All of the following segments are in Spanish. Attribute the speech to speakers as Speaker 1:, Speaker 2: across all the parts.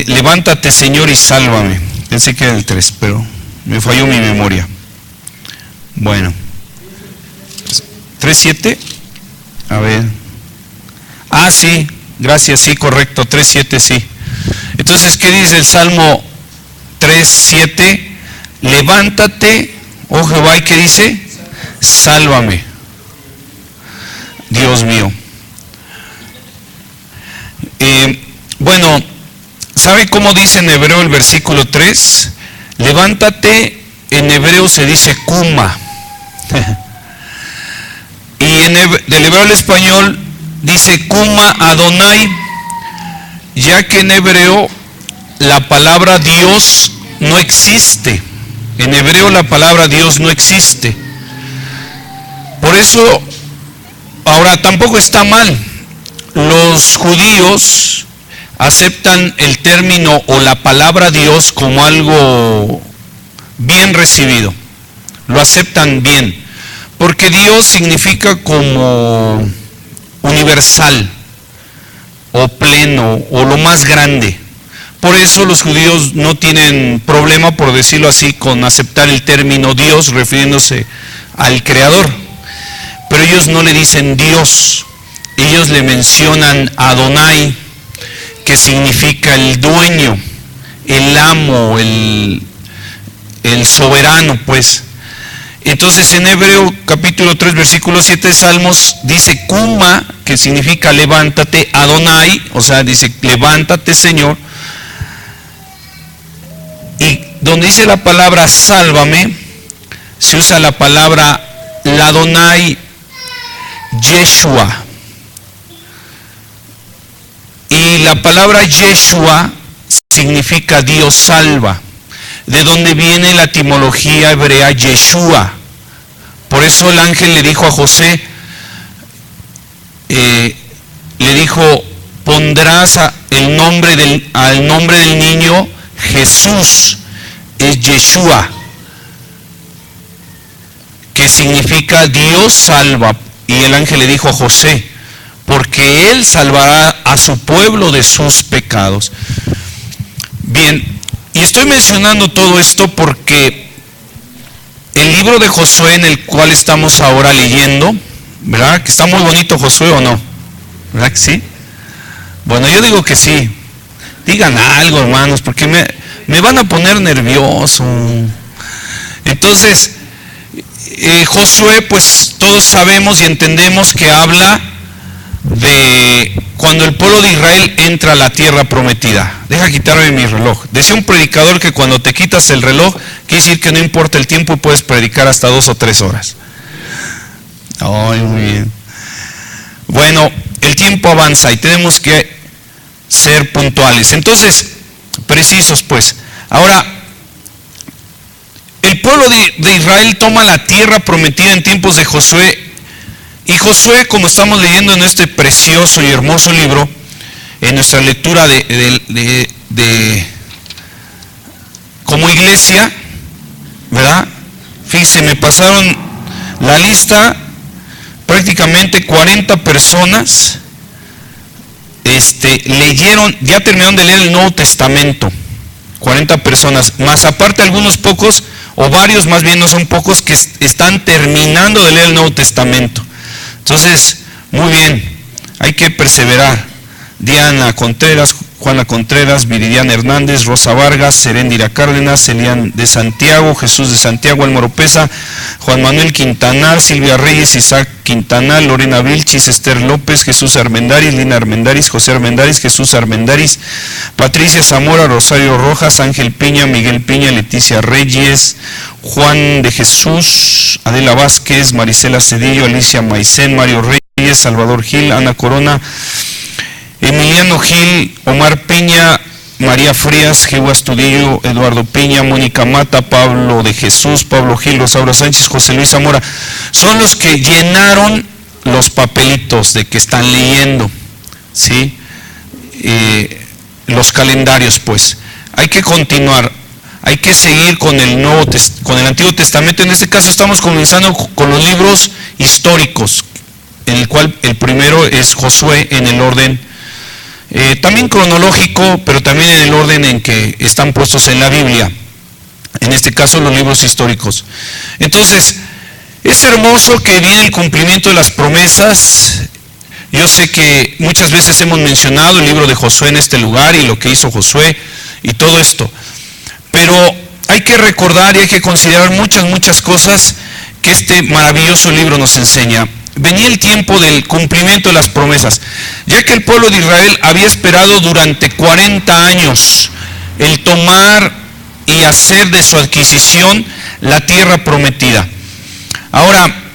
Speaker 1: levántate, Señor, y sálvame. Pensé que era el 3, pero me falló mi memoria. Bueno. 3:7. A ver. Ah, sí. Gracias, sí, correcto. 3:7, sí. Entonces, ¿qué dice el Salmo 3:7? Levántate, oh Jehová, ¿y qué dice? Sálvame. Dios mío. Bueno, ¿sabe cómo dice en hebreo el versículo 3? Levántate, en hebreo se dice kuma. Y del hebreo al español dice kuma Adonai, ya que en hebreo la palabra Dios no existe. En hebreo la palabra Dios no existe. Por eso, ahora tampoco está mal. Los judíos aceptan el término o la palabra Dios como algo bien recibido. Lo aceptan bien. Porque Dios significa como universal, o pleno, o lo más grande. Por eso los judíos no tienen problema, por decirlo así, con aceptar el término Dios, refiriéndose al Creador. Pero ellos no le dicen Dios, ellos le mencionan Adonai, que significa el dueño, el amo, el soberano, pues. Entonces en Hebreo capítulo 3 versículo 7 de Salmos dice kuma, que significa levántate, Adonai, o sea, dice levántate, Señor. Y donde dice la palabra sálvame, se usa la palabra Ladonai Yeshua. Y la palabra Yeshua significa Dios salva, de donde viene la etimología hebrea Yeshua. Por eso el ángel le dijo a José, le dijo, pondrás al nombre del niño Jesús, es Yeshua, que significa Dios salva. Y el ángel le dijo a José, porque él salvará a su pueblo de sus pecados. Bien, y estoy mencionando todo esto porque el libro de Josué, en el cual estamos ahora leyendo, ¿verdad? Que está muy bonito Josué, ¿o no? ¿Verdad que sí? Bueno, yo digo que sí. Digan algo, hermanos, porque me van a poner nervioso. Entonces, Josué, pues todos sabemos y entendemos que habla de cuando el pueblo de Israel entra a la tierra prometida. Deja quitarme mi reloj. Decía un predicador que cuando te quitas el reloj, quiere decir que no importa el tiempo y puedes predicar hasta 2 o 3 horas. Ay, muy bien. Bueno, el tiempo avanza y tenemos que ser puntuales. Entonces, precisos pues. Ahora, el pueblo de Israel toma la tierra prometida en tiempos de Josué. Y Josué, como estamos leyendo en este precioso y hermoso libro, en nuestra lectura como iglesia, ¿verdad? Fíjense, me pasaron la lista, prácticamente 40 personas leyeron, ya terminaron de leer el Nuevo Testamento, 40 personas, más aparte algunos pocos, o varios más bien, no son pocos, que están terminando de leer el Nuevo Testamento. Entonces, muy bien, hay que perseverar. Diana Contreras, Juana Contreras, Viridiana Hernández, Rosa Vargas, Seréndira Cárdenas, Elian de Santiago, Jesús de Santiago, Álvaro Pesa, Juan Manuel Quintanar, Silvia Reyes, Isaac Quintanar, Lorena Vilchis, Esther López, Jesús Armendáriz, Lina Armendáriz, José Armendáriz, Jesús Armendáriz, Patricia Zamora, Rosario Rojas, Ángel Piña, Miguel Piña, Leticia Reyes, Juan de Jesús, Adela Vázquez, Marisela Cedillo, Alicia Maicén, Mario Reyes, Salvador Gil, Ana Corona, Emiliano Gil, Omar Piña, María Frías, Jehová Estudillo, Eduardo Piña, Mónica Mata, Pablo de Jesús, Pablo Gil, Rosaura Sánchez, José Luis Zamora, son los que llenaron los papelitos de que están leyendo, ¿sí? Los calendarios, pues. Hay que continuar, hay que seguir con el Antiguo Testamento. En este caso estamos comenzando con los libros históricos, en el cual el primero es Josué en el orden también cronológico, pero también en el orden en que están puestos en la Biblia, en este caso los libros históricos. Entonces, es hermoso que viene el cumplimiento de las promesas. Yo sé que muchas veces hemos mencionado el libro de Josué en este lugar y lo que hizo Josué y todo esto, pero hay que recordar y hay que considerar muchas cosas que este maravilloso libro nos enseña. Venía el tiempo del cumplimiento de las promesas, ya que el pueblo de Israel había esperado durante 40 años el tomar y hacer de su adquisición la tierra prometida. Ahora,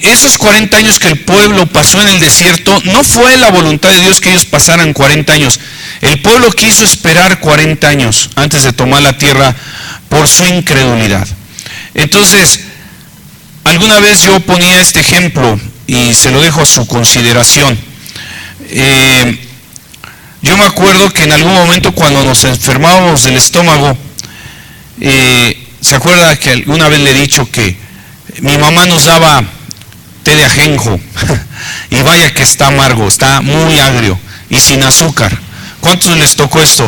Speaker 1: esos 40 años que el pueblo pasó en el desierto, no fue la voluntad de Dios que ellos pasaran 40 años. El pueblo quiso esperar 40 años antes de tomar la tierra por su incredulidad. Entonces, alguna vez yo ponía este ejemplo y se lo dejo a su consideración. Yo me acuerdo que en algún momento cuando nos enfermábamos del estómago, ¿se acuerda que alguna vez le he dicho que mi mamá nos daba té de ajenjo? Y vaya que está amargo, está muy agrio y sin azúcar. ¿Cuántos les tocó esto?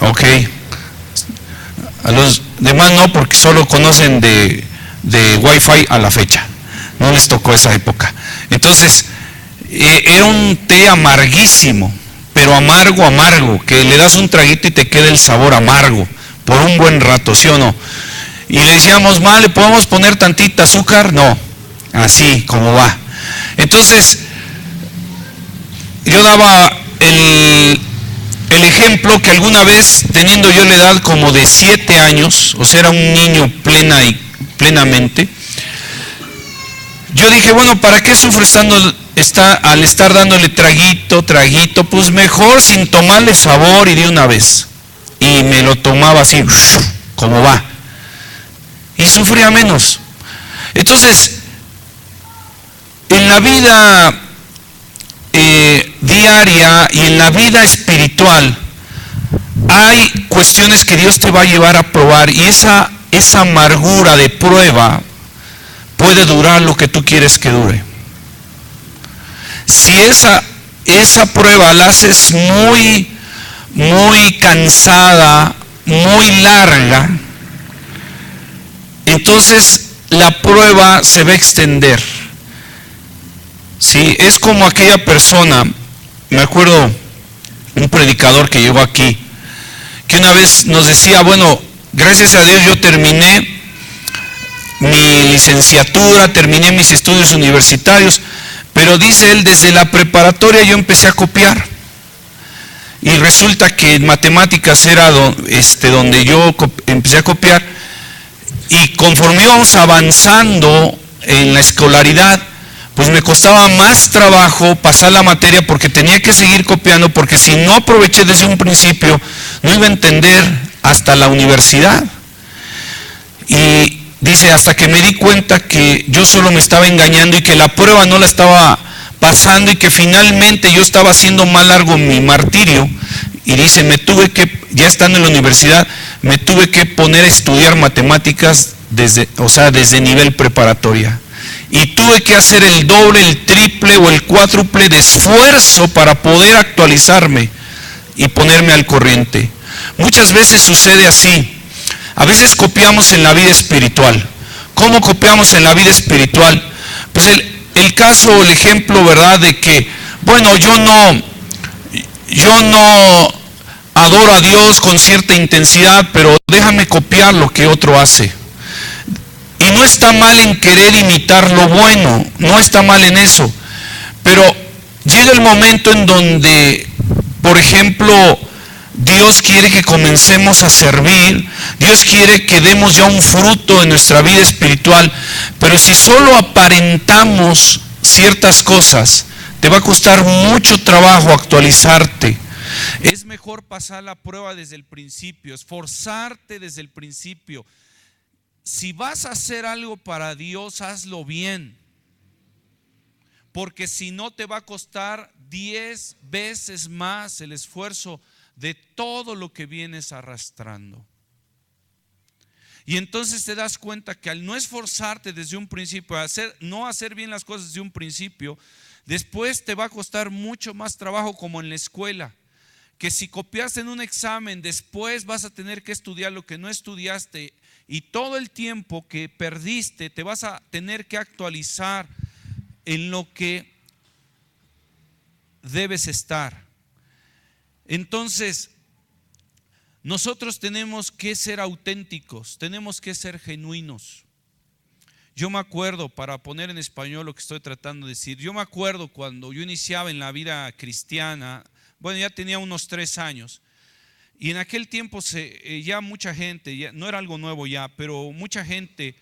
Speaker 1: Ok. A los demás no, porque solo conocen de Wi-Fi a la fecha. No les tocó esa época. Entonces, era un té amarguísimo, pero amargo, que le das un traguito y te queda el sabor amargo por un buen rato, ¿sí o no? Y le decíamos, ma, ¿le podemos poner tantita azúcar? No, así como va. Entonces, yo daba el ejemplo que alguna vez, teniendo yo la edad como de 7 años, o sea, era un niño plenamente, yo dije, bueno, ¿para qué sufre al estar dándole traguito? Pues mejor sin tomarle sabor y de una vez. Y me lo tomaba así, como va. Y sufría menos. Entonces, en la vida diaria y en la vida espiritual hay cuestiones que Dios te va a llevar a probar, y esa amargura de prueba puede durar lo que tú quieres que dure. Si esa prueba la haces muy cansada, muy larga, entonces la prueba se va a extender. Sí, es como aquella persona, me acuerdo un predicador que llegó aquí, que una vez nos decía, bueno, gracias a Dios yo terminé mi licenciatura, terminé mis estudios universitarios, pero dice él, desde la preparatoria yo empecé a copiar. Y resulta que en matemáticas era donde yo empecé a copiar, y conforme íbamos avanzando en la escolaridad, pues me costaba más trabajo pasar la materia porque tenía que seguir copiando, porque si no aproveché desde un principio, no iba a entender hasta la universidad. Y dice, hasta que me di cuenta que yo solo me estaba engañando y que la prueba no la estaba pasando y que finalmente yo estaba haciendo más largo mi martirio. Y dice, ya estando en la universidad, me tuve que poner a estudiar matemáticas desde nivel preparatoria. Y tuve que hacer el doble, el triple o el cuádruple de esfuerzo para poder actualizarme y ponerme al corriente. Muchas veces sucede así. A veces copiamos en la vida espiritual. ¿Cómo copiamos en la vida espiritual? Pues el caso o el ejemplo, ¿verdad? De que, bueno, yo no adoro a Dios con cierta intensidad, pero déjame copiar lo que otro hace. Y no está mal en querer imitar lo bueno, no está mal en eso. Pero llega el momento en donde, por ejemplo, Dios quiere que comencemos a servir, Dios quiere que demos ya un fruto en nuestra vida espiritual, pero si solo aparentamos ciertas cosas, te va a costar mucho trabajo actualizarte. Es mejor pasar la prueba desde el principio, esforzarte desde el principio. Si vas a hacer algo para Dios, hazlo bien, porque si no te va a costar 10 veces más el esfuerzo de todo lo que vienes arrastrando. Y entonces te das cuenta que al no esforzarte desde un principio, no hacer bien las cosas desde un principio, Después te va a costar mucho más trabajo, como en la escuela, que si copiaste en un examen, después vas a tener que estudiar lo que no estudiaste, y todo el tiempo que perdiste te vas a tener que actualizar en lo que debes estar. Entonces, nosotros tenemos que ser auténticos, tenemos que ser genuinos. Yo me acuerdo, para poner en español lo que estoy tratando de decir, yo me acuerdo cuando yo iniciaba en la vida cristiana, bueno, ya tenía unos 3 años, y en aquel tiempo ya mucha gente, ya, no era algo nuevo ya, pero mucha gente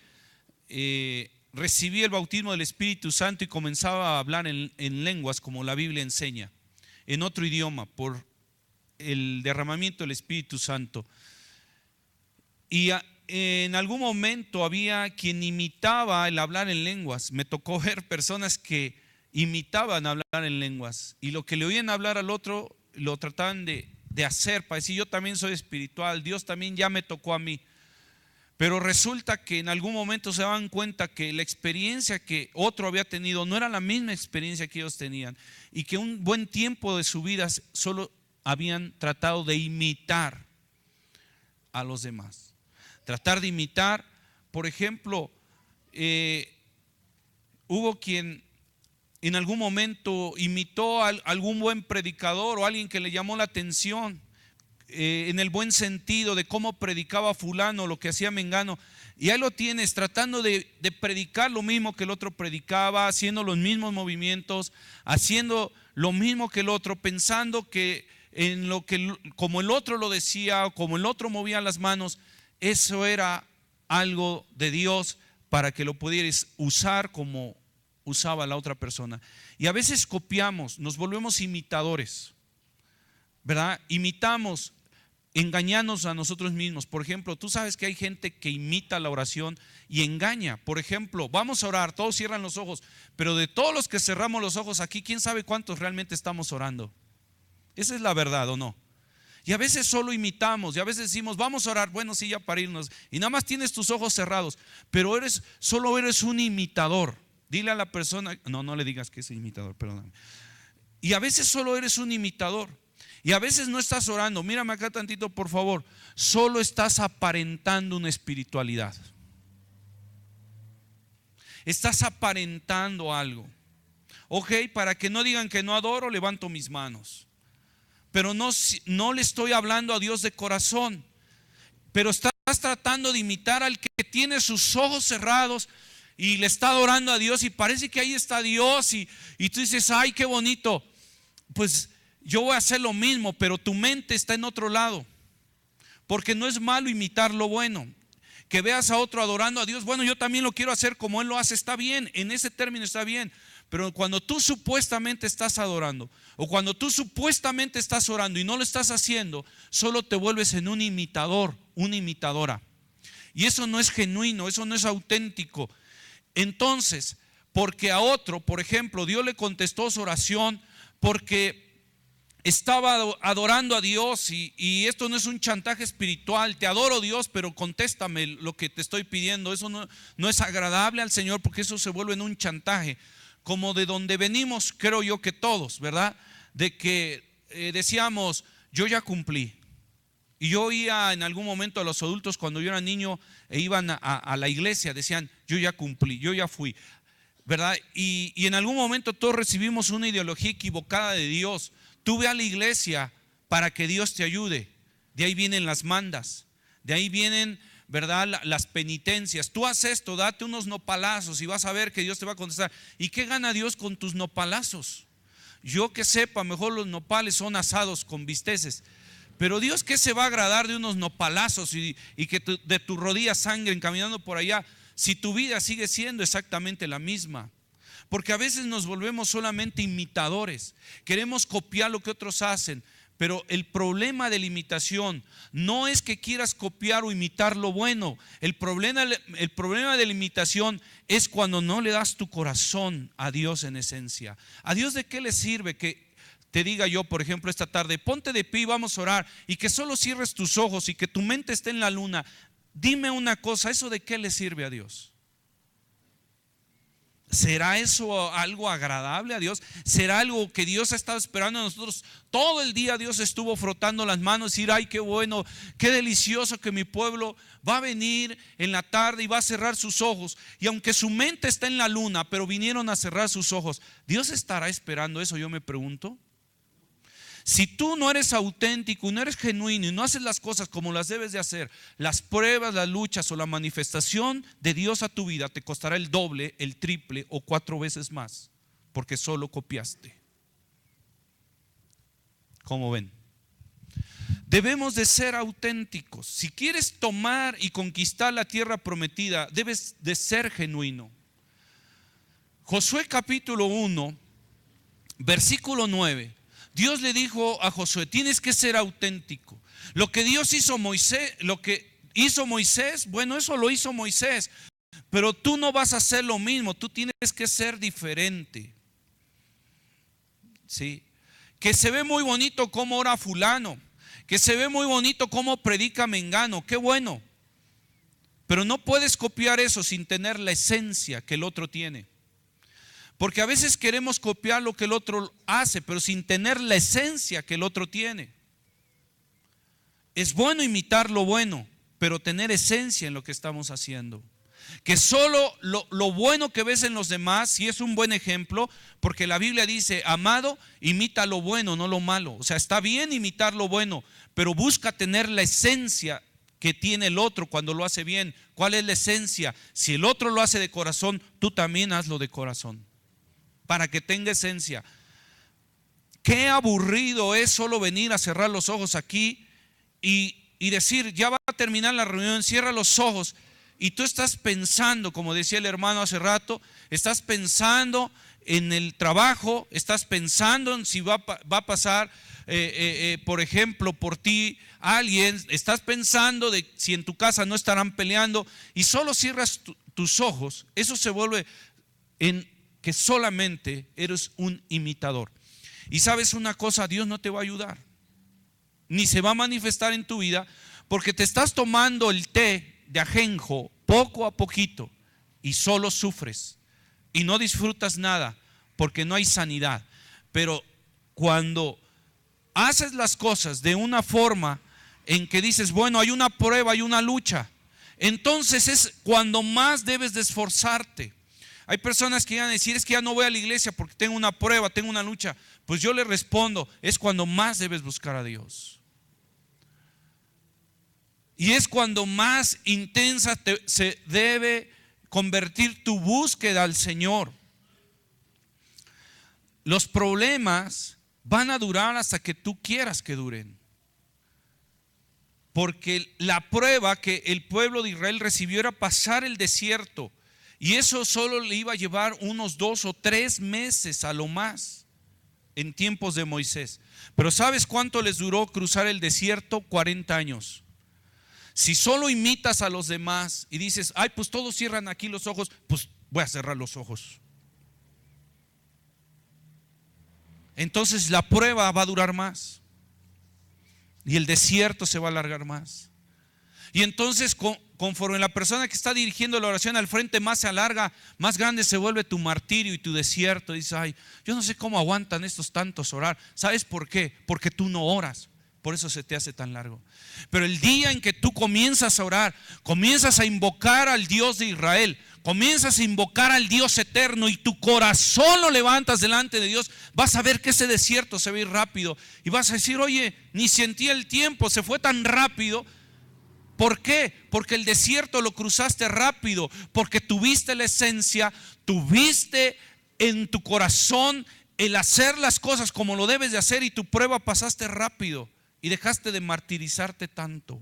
Speaker 1: recibía el bautismo del Espíritu Santo y comenzaba a hablar en lenguas, como la Biblia enseña, en otro idioma, por el derramamiento del Espíritu Santo. Y en algún momento había quien imitaba el hablar en lenguas. Me tocó ver personas que imitaban hablar en lenguas, y lo que le oían hablar al otro lo trataban de hacer para decir: yo también soy espiritual, Dios también ya me tocó a mí. Pero resulta que en algún momento se daban cuenta que la experiencia que otro había tenido no era la misma experiencia que ellos tenían, y que un buen tiempo de su vida solo habían tratado de imitar a los demás. Tratar de imitar, por ejemplo, hubo quien en algún momento imitó a algún buen predicador o alguien que le llamó la atención, en el buen sentido de cómo predicaba fulano, lo que hacía mengano, y ahí lo tienes tratando de predicar lo mismo que el otro predicaba, haciendo los mismos movimientos, haciendo lo mismo que el otro, pensando que en lo que, como el otro lo decía o como el otro movía las manos, eso era algo de Dios para que lo pudieras usar como usaba la otra persona. Y a veces copiamos, nos volvemos imitadores, ¿verdad? Imitamos, engañándonos a nosotros mismos. Por ejemplo, tú sabes que hay gente que imita la oración y engaña. Por ejemplo, vamos a orar, todos cierran los ojos, pero de todos los que cerramos los ojos aquí, ¿quién sabe cuántos realmente estamos orando? Esa es la verdad, ¿o no? Y a veces solo imitamos, y a veces decimos: vamos a orar, bueno, sí, ya para irnos, y nada más tienes tus ojos cerrados, pero solo eres un imitador. Dile a la persona, no le digas que es imitador, perdóname. Y a veces solo eres un imitador, y a veces no estás orando. Mírame acá tantito, por favor. Solo estás aparentando una espiritualidad. Estás aparentando algo. Ok, para que no digan que no adoro, levanto mis manos. Pero no le estoy hablando a Dios de corazón. Pero estás tratando de imitar al que tiene sus ojos cerrados y le está adorando a Dios, y parece que ahí está Dios, y tú dices: ay, qué bonito. Pues yo voy a hacer lo mismo, pero tu mente está en otro lado. Porque no es malo imitar lo bueno. Que veas a otro adorando a Dios, bueno, yo también lo quiero hacer como Él lo hace, está bien, en ese término está bien. Pero cuando tú supuestamente estás adorando, o cuando tú supuestamente estás orando y no lo estás haciendo, solo te vuelves en un imitador, una imitadora. Y eso no es genuino, eso no es auténtico. Entonces, porque a otro, por ejemplo, Dios le contestó su oración porque estaba adorando a Dios, y esto no es un chantaje espiritual. Te adoro, Dios, pero contéstame lo que te estoy pidiendo. Eso no es agradable al Señor, porque eso se vuelve en un chantaje. Como de donde venimos, creo yo que todos, ¿verdad? De que decíamos: yo ya cumplí. Y yo oía en algún momento a los adultos cuando yo era niño e iban a la iglesia, decían: yo ya cumplí, yo ya fui, ¿verdad? Y en algún momento todos recibimos una ideología equivocada de Dios. Tú ve a la iglesia para que Dios te ayude. De ahí vienen las mandas, de ahí vienen, ¿verdad?, las penitencias. Tú haz esto, date unos nopalazos y vas a ver que Dios te va a contestar. ¿Y qué gana Dios con tus nopalazos? Yo que sepa, mejor los nopales son asados con bisteces. Pero Dios, ¿qué se va a agradar de unos nopalazos y que de tus rodillas sangren caminando por allá, si tu vida sigue siendo exactamente la misma? Porque a veces nos volvemos solamente imitadores, queremos copiar lo que otros hacen. Pero el problema de la imitación no es que quieras copiar o imitar lo bueno. El problema de la imitación es cuando no le das tu corazón a Dios en esencia. ¿A Dios de qué le sirve que te diga yo, por ejemplo, esta tarde: ponte de pie y vamos a orar, y que solo cierres tus ojos y que tu mente esté en la luna? Dime una cosa, ¿eso de qué le sirve a Dios? ¿Será eso algo agradable a Dios? ¿Será algo que Dios ha estado esperando a nosotros? Todo el día Dios estuvo frotando las manos y decir, ay, qué bueno, qué delicioso que mi pueblo va a venir en la tarde y va a cerrar sus ojos. Y aunque su mente está en la luna, pero vinieron a cerrar sus ojos, ¿Dios estará esperando eso? Yo me pregunto. Si tú no eres auténtico, no eres genuino y no haces las cosas como las debes de hacer, las pruebas, las luchas o la manifestación de Dios a tu vida te costará el doble, el triple o 4 veces más, porque solo copiaste. ¿Cómo ven? Debemos de ser auténticos. Si quieres tomar y conquistar la tierra prometida, debes de ser genuino. Josué capítulo 1, versículo 9. Dios le dijo a Josué, tienes que ser auténtico. Lo que Dios hizo Moisés, lo que hizo Moisés, bueno, eso lo hizo Moisés, pero tú no vas a hacer lo mismo, tú tienes que ser diferente. ¿Sí? Que se ve muy bonito cómo ora fulano, que se ve muy bonito cómo predica mengano, qué bueno. Pero no puedes copiar eso sin tener la esencia que el otro tiene. Porque a veces queremos copiar lo que el otro hace, pero sin tener la esencia que el otro tiene. Es bueno imitar lo bueno, pero tener esencia en lo que estamos haciendo. Que solo lo bueno que ves en los demás, si es un buen ejemplo, porque la Biblia dice, amado, imita lo bueno, no lo malo. O sea, está bien imitar lo bueno, pero busca tener la esencia que tiene el otro cuando lo hace bien. ¿Cuál es la esencia? Si el otro lo hace de corazón, tú también hazlo de corazón, para que tenga esencia. Qué aburrido es solo venir a cerrar los ojos aquí y decir, ya va a terminar la reunión, cierra los ojos. Y tú estás pensando, como decía el hermano hace rato, estás pensando en el trabajo, estás pensando en si va a pasar, por ejemplo, por ti alguien, estás pensando de si en tu casa no estarán peleando y solo cierras tus ojos. Eso se vuelve en que solamente eres un imitador. Y sabes una cosa, Dios no te va a ayudar, ni se va a manifestar en tu vida, porque te estás tomando el té de ajenjo poco a poquito y solo sufres y no disfrutas nada porque no hay sanidad. Pero cuando haces las cosas de una forma en que dices, bueno, hay una prueba, hay una lucha, entonces es cuando más debes de esforzarte. Hay personas que van a decir, es que ya no voy a la iglesia porque tengo una prueba, tengo una lucha. Pues yo le respondo, es cuando más debes buscar a Dios. Y es cuando más intensa se debe convertir tu búsqueda al Señor. Los problemas van a durar hasta que tú quieras que duren. Porque la prueba que el pueblo de Israel recibió era pasar el desierto. Y eso solo le iba a llevar unos 2 o 3 meses a lo más en tiempos de Moisés. Pero ¿sabes cuánto les duró cruzar el desierto? 40 años. Si solo imitas a los demás y dices, ay, pues todos cierran aquí los ojos, pues voy a cerrar los ojos. Entonces la prueba va a durar más y el desierto se va a alargar más. Y entonces conforme la persona que está dirigiendo la oración al frente más se alarga, más grande se vuelve tu martirio y tu desierto. Dices, ay, yo no sé cómo aguantan estos tantos orar. ¿Sabes por qué? Porque tú no oras. Por eso se te hace tan largo. Pero el día en que tú comienzas a orar, comienzas a invocar al Dios de Israel, comienzas a invocar al Dios eterno y tu corazón lo levantas delante de Dios, vas a ver que ese desierto se va a ir rápido y vas a decir, oye, ni sentí el tiempo, se fue tan rápido. ¿Por qué? Porque el desierto lo cruzaste rápido, porque tuviste la esencia, tuviste en tu corazón el hacer las cosas como lo debes de hacer y tu prueba pasaste rápido. Y dejaste de martirizarte tanto.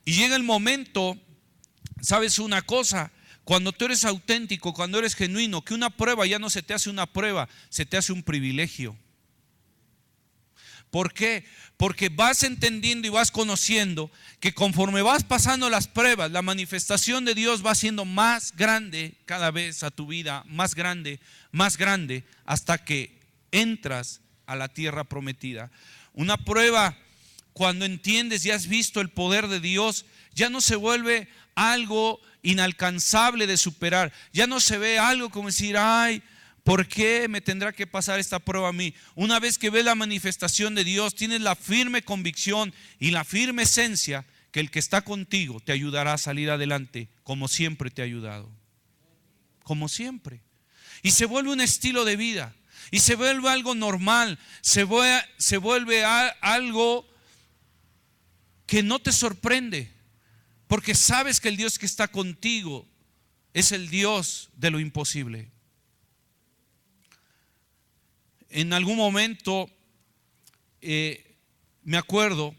Speaker 1: Y llega el momento, ¿sabes una cosa? Cuando tú eres auténtico, cuando eres genuino, que una prueba ya no se te hace una prueba, se te hace un privilegio. ¿Por qué? Porque vas entendiendo y vas conociendo que conforme vas pasando las pruebas, la manifestación de Dios va siendo más grande cada vez a tu vida, más grande, hasta que entras a la tierra prometida. Una prueba cuando entiendes y has visto el poder de Dios, ya no se vuelve algo inalcanzable de superar. Ya no se ve algo como decir, ay, ¿por qué me tendrá que pasar esta prueba a mí? Una vez que ves la manifestación de Dios, tienes la firme convicción y la firme esencia que el que está contigo te ayudará a salir adelante, como siempre te ha ayudado. Como siempre. Y se vuelve un estilo de vida. Y se vuelve algo normal. Se vuelve algo que no te sorprende. Porque sabes que el Dios que está contigo es el Dios de lo imposible. En algún momento me acuerdo,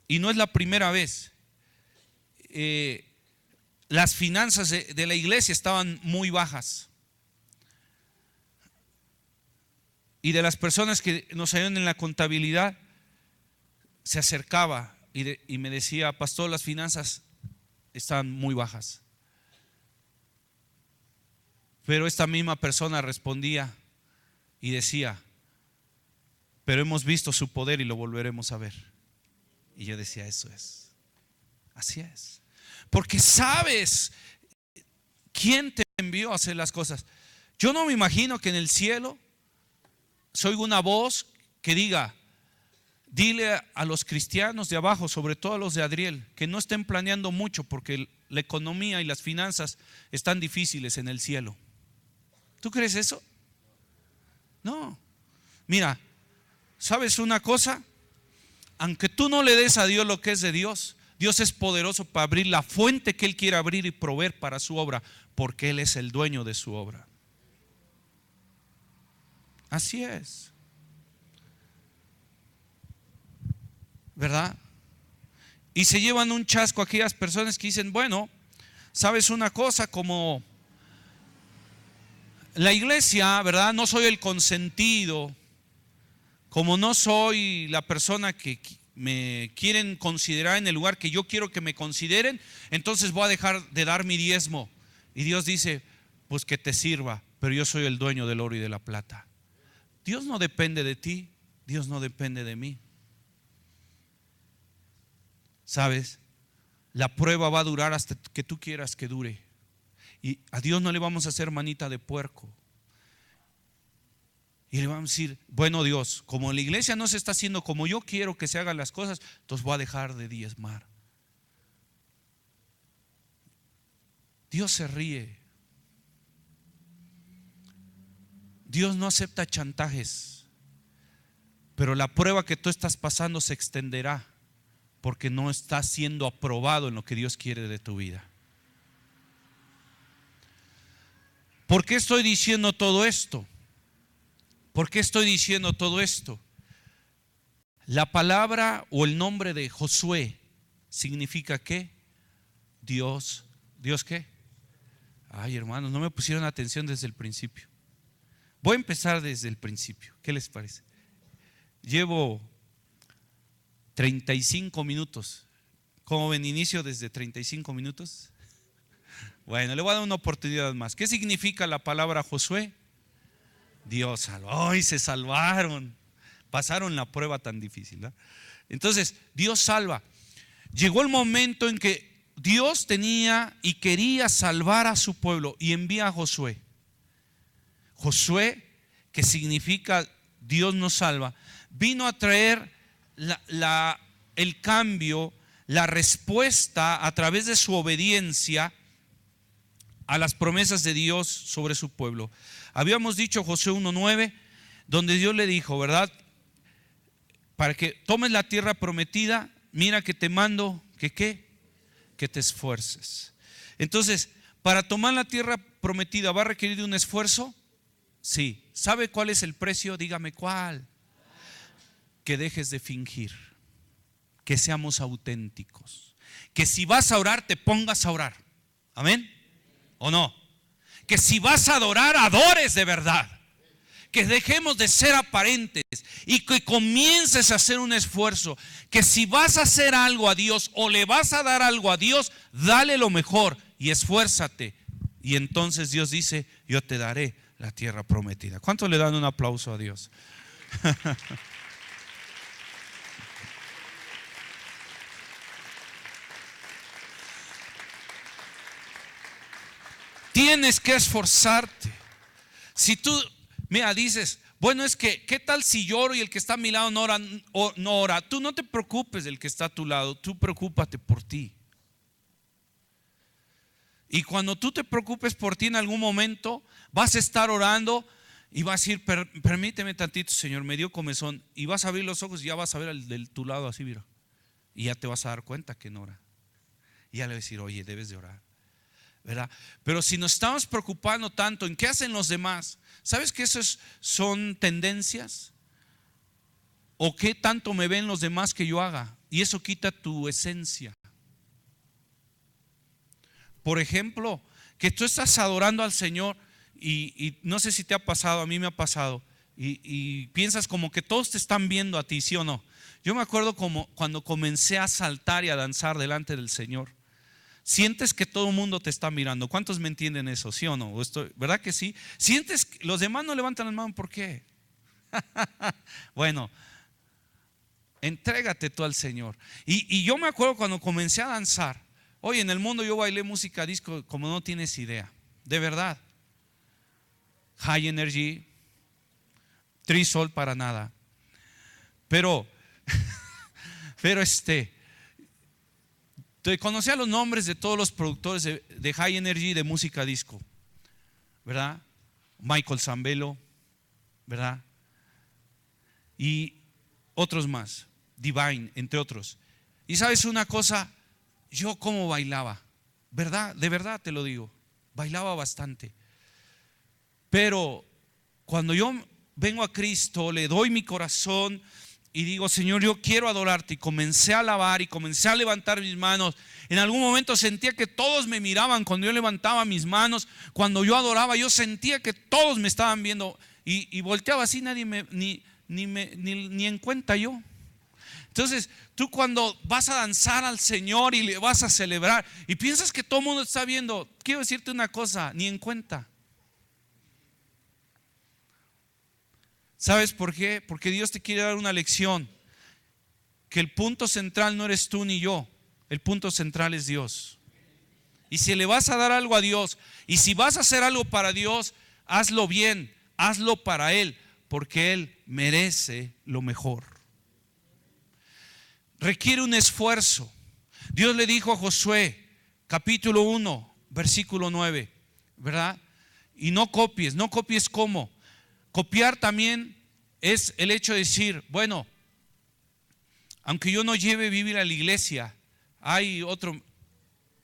Speaker 1: y no es la primera vez, las finanzas de la iglesia estaban muy bajas. Y de las personas que nos ayudan en la contabilidad, se acercaba y me decía, pastor, las finanzas están muy bajas. Pero esta misma persona respondía y decía, pero hemos visto su poder y lo volveremos a ver. Y yo decía, eso es, así es. Porque sabes quién te envió a hacer las cosas. Yo no me imagino que en el cielo se oiga una voz que diga, dile a los cristianos de abajo, sobre todo a los de Adriel, que no estén planeando mucho porque la economía y las finanzas están difíciles en el cielo. ¿Tú crees eso? No. Mira, ¿sabes una cosa? Aunque tú no le des a Dios lo que es de Dios, Dios es poderoso para abrir la fuente que Él quiere abrir y proveer para su obra, porque Él es el dueño de su obra. Así es. ¿Verdad? Y se llevan un chasco aquellas personas que dicen, bueno, ¿sabes una cosa? Como la iglesia, ¿verdad? No soy el consentido, como no soy la persona que me quieren considerar en el lugar que yo quiero que me consideren, entonces voy a dejar de dar mi diezmo. Y Dios dice, pues que te sirva, pero yo soy el dueño del oro y de la plata. Dios no depende de ti, Dios no depende de mí. ¿Sabes? La prueba va a durar hasta que tú quieras que dure. Y a Dios no le vamos a hacer manita de puerco. Y le vamos a decir, bueno Dios, como la iglesia no se está haciendo como yo quiero que se hagan las cosas, entonces voy a dejar de diezmar. Dios se ríe. Dios no acepta chantajes. Pero la prueba que tú estás pasando se extenderá porque no estás siendo aprobado en lo que Dios quiere de tu vida. ¿Por qué estoy diciendo todo esto? ¿Por qué estoy diciendo todo esto? La palabra o el nombre de Josué significa ¿qué? Dios. ¿Dios qué? Ay, hermanos, no me pusieron atención desde el principio. Voy a empezar desde el principio. ¿Qué les parece? Llevo 35 minutos. ¿Cómo ven? Inicio desde 35 minutos. Bueno, le voy a dar una oportunidad más. ¿Qué significa la palabra Josué? Dios salvó. ¡Ay, se salvaron! Pasaron la prueba tan difícil, ¿no? Entonces, Dios salva. Llegó el momento en que Dios tenía y quería salvar a su pueblo y envía a Josué. Josué, que significa Dios nos salva, vino a traer el cambio, la respuesta a través de su obediencia a las promesas de Dios sobre su pueblo. Habíamos dicho Josué 1:9, donde Dios le dijo, ¿verdad? Para que tomes la tierra prometida, mira que te mando, que te esfuerces. Entonces, para tomar la tierra prometida, ¿va a requerir de un esfuerzo? Sí. ¿Sabe cuál es el precio? Dígame cuál. Que dejes de fingir, que seamos auténticos, que si vas a orar te pongas a orar. ¿Amén? ¿O no? Que si vas a adorar, adores de verdad. Que dejemos de ser aparentes y que comiences a hacer un esfuerzo. Que si vas a hacer algo a Dios o le vas a dar algo a Dios, dale lo mejor y esfuérzate. Y entonces Dios dice, yo te daré la tierra prometida. ¿Cuántos le dan un aplauso a Dios? tienes que esforzarte. Si tú, mira, dices, bueno, es que, ¿qué tal si lloro y el que está a mi lado no ora? No ora. Tú no te preocupes del que está a tu lado, tú preocúpate por ti. Y cuando tú te preocupes por ti en algún momento, vas a estar orando y vas a decir, permíteme tantito, Señor, me dio comezón. Y vas a abrir los ojos y ya vas a ver al de tu lado así, mira. Y ya te vas a dar cuenta que no ora. Y ya le vas a decir, oye, debes de orar, ¿verdad? Pero si nos estamos preocupando tanto en qué hacen los demás, ¿sabes que esos son tendencias? ¿O qué tanto me ven los demás que yo haga? Y eso quita tu esencia. Por ejemplo, que tú estás adorando al Señor y no sé si te ha pasado, a mí me ha pasado, y piensas como que todos te están viendo a ti, ¿sí o no? Yo me acuerdo como cuando comencé a saltar y a danzar delante del Señor. Sientes que todo el mundo te está mirando. ¿Cuántos me entienden eso? ¿Sí o no? ¿Verdad que sí? Sientes que los demás no levantan las manos. ¿Por qué? Bueno, entrégate tú al Señor. Y yo me acuerdo cuando comencé a danzar. Oye, en el mundo yo bailé música disco como no tienes idea. De verdad. High Energy, Trisol para nada. Pero te conocía los nombres de todos los productores de High Energy de música disco, ¿verdad? Michael Zambello, ¿verdad? Y otros más, Divine, entre otros. Y sabes una cosa, yo cómo bailaba, ¿verdad? De verdad te lo digo, bailaba bastante. Pero cuando yo vengo a Cristo, le doy mi corazón y digo, Señor, yo quiero adorarte, y comencé a alabar y comencé a levantar mis manos. En algún momento sentía que todos me miraban cuando yo levantaba mis manos. Cuando yo adoraba, yo sentía que todos me estaban viendo y volteaba así, nadie ni en cuenta yo. Entonces tú cuando vas a danzar al Señor y le vas a celebrar y piensas que todo el mundo está viendo, quiero decirte una cosa, ni en cuenta. ¿Sabes por qué? Porque Dios te quiere dar una lección. Que el punto central no eres tú ni yo. El punto central es Dios. Y si le vas a dar algo a Dios, y si vas a hacer algo para Dios, hazlo bien, hazlo para Él, porque Él merece lo mejor. Requiere un esfuerzo. Dios le dijo a Josué, capítulo 1, versículo 9, ¿verdad? Y no copies ¿cómo? Copiar también es el hecho de decir, bueno, aunque yo no lleve Biblia a la iglesia, hay otro,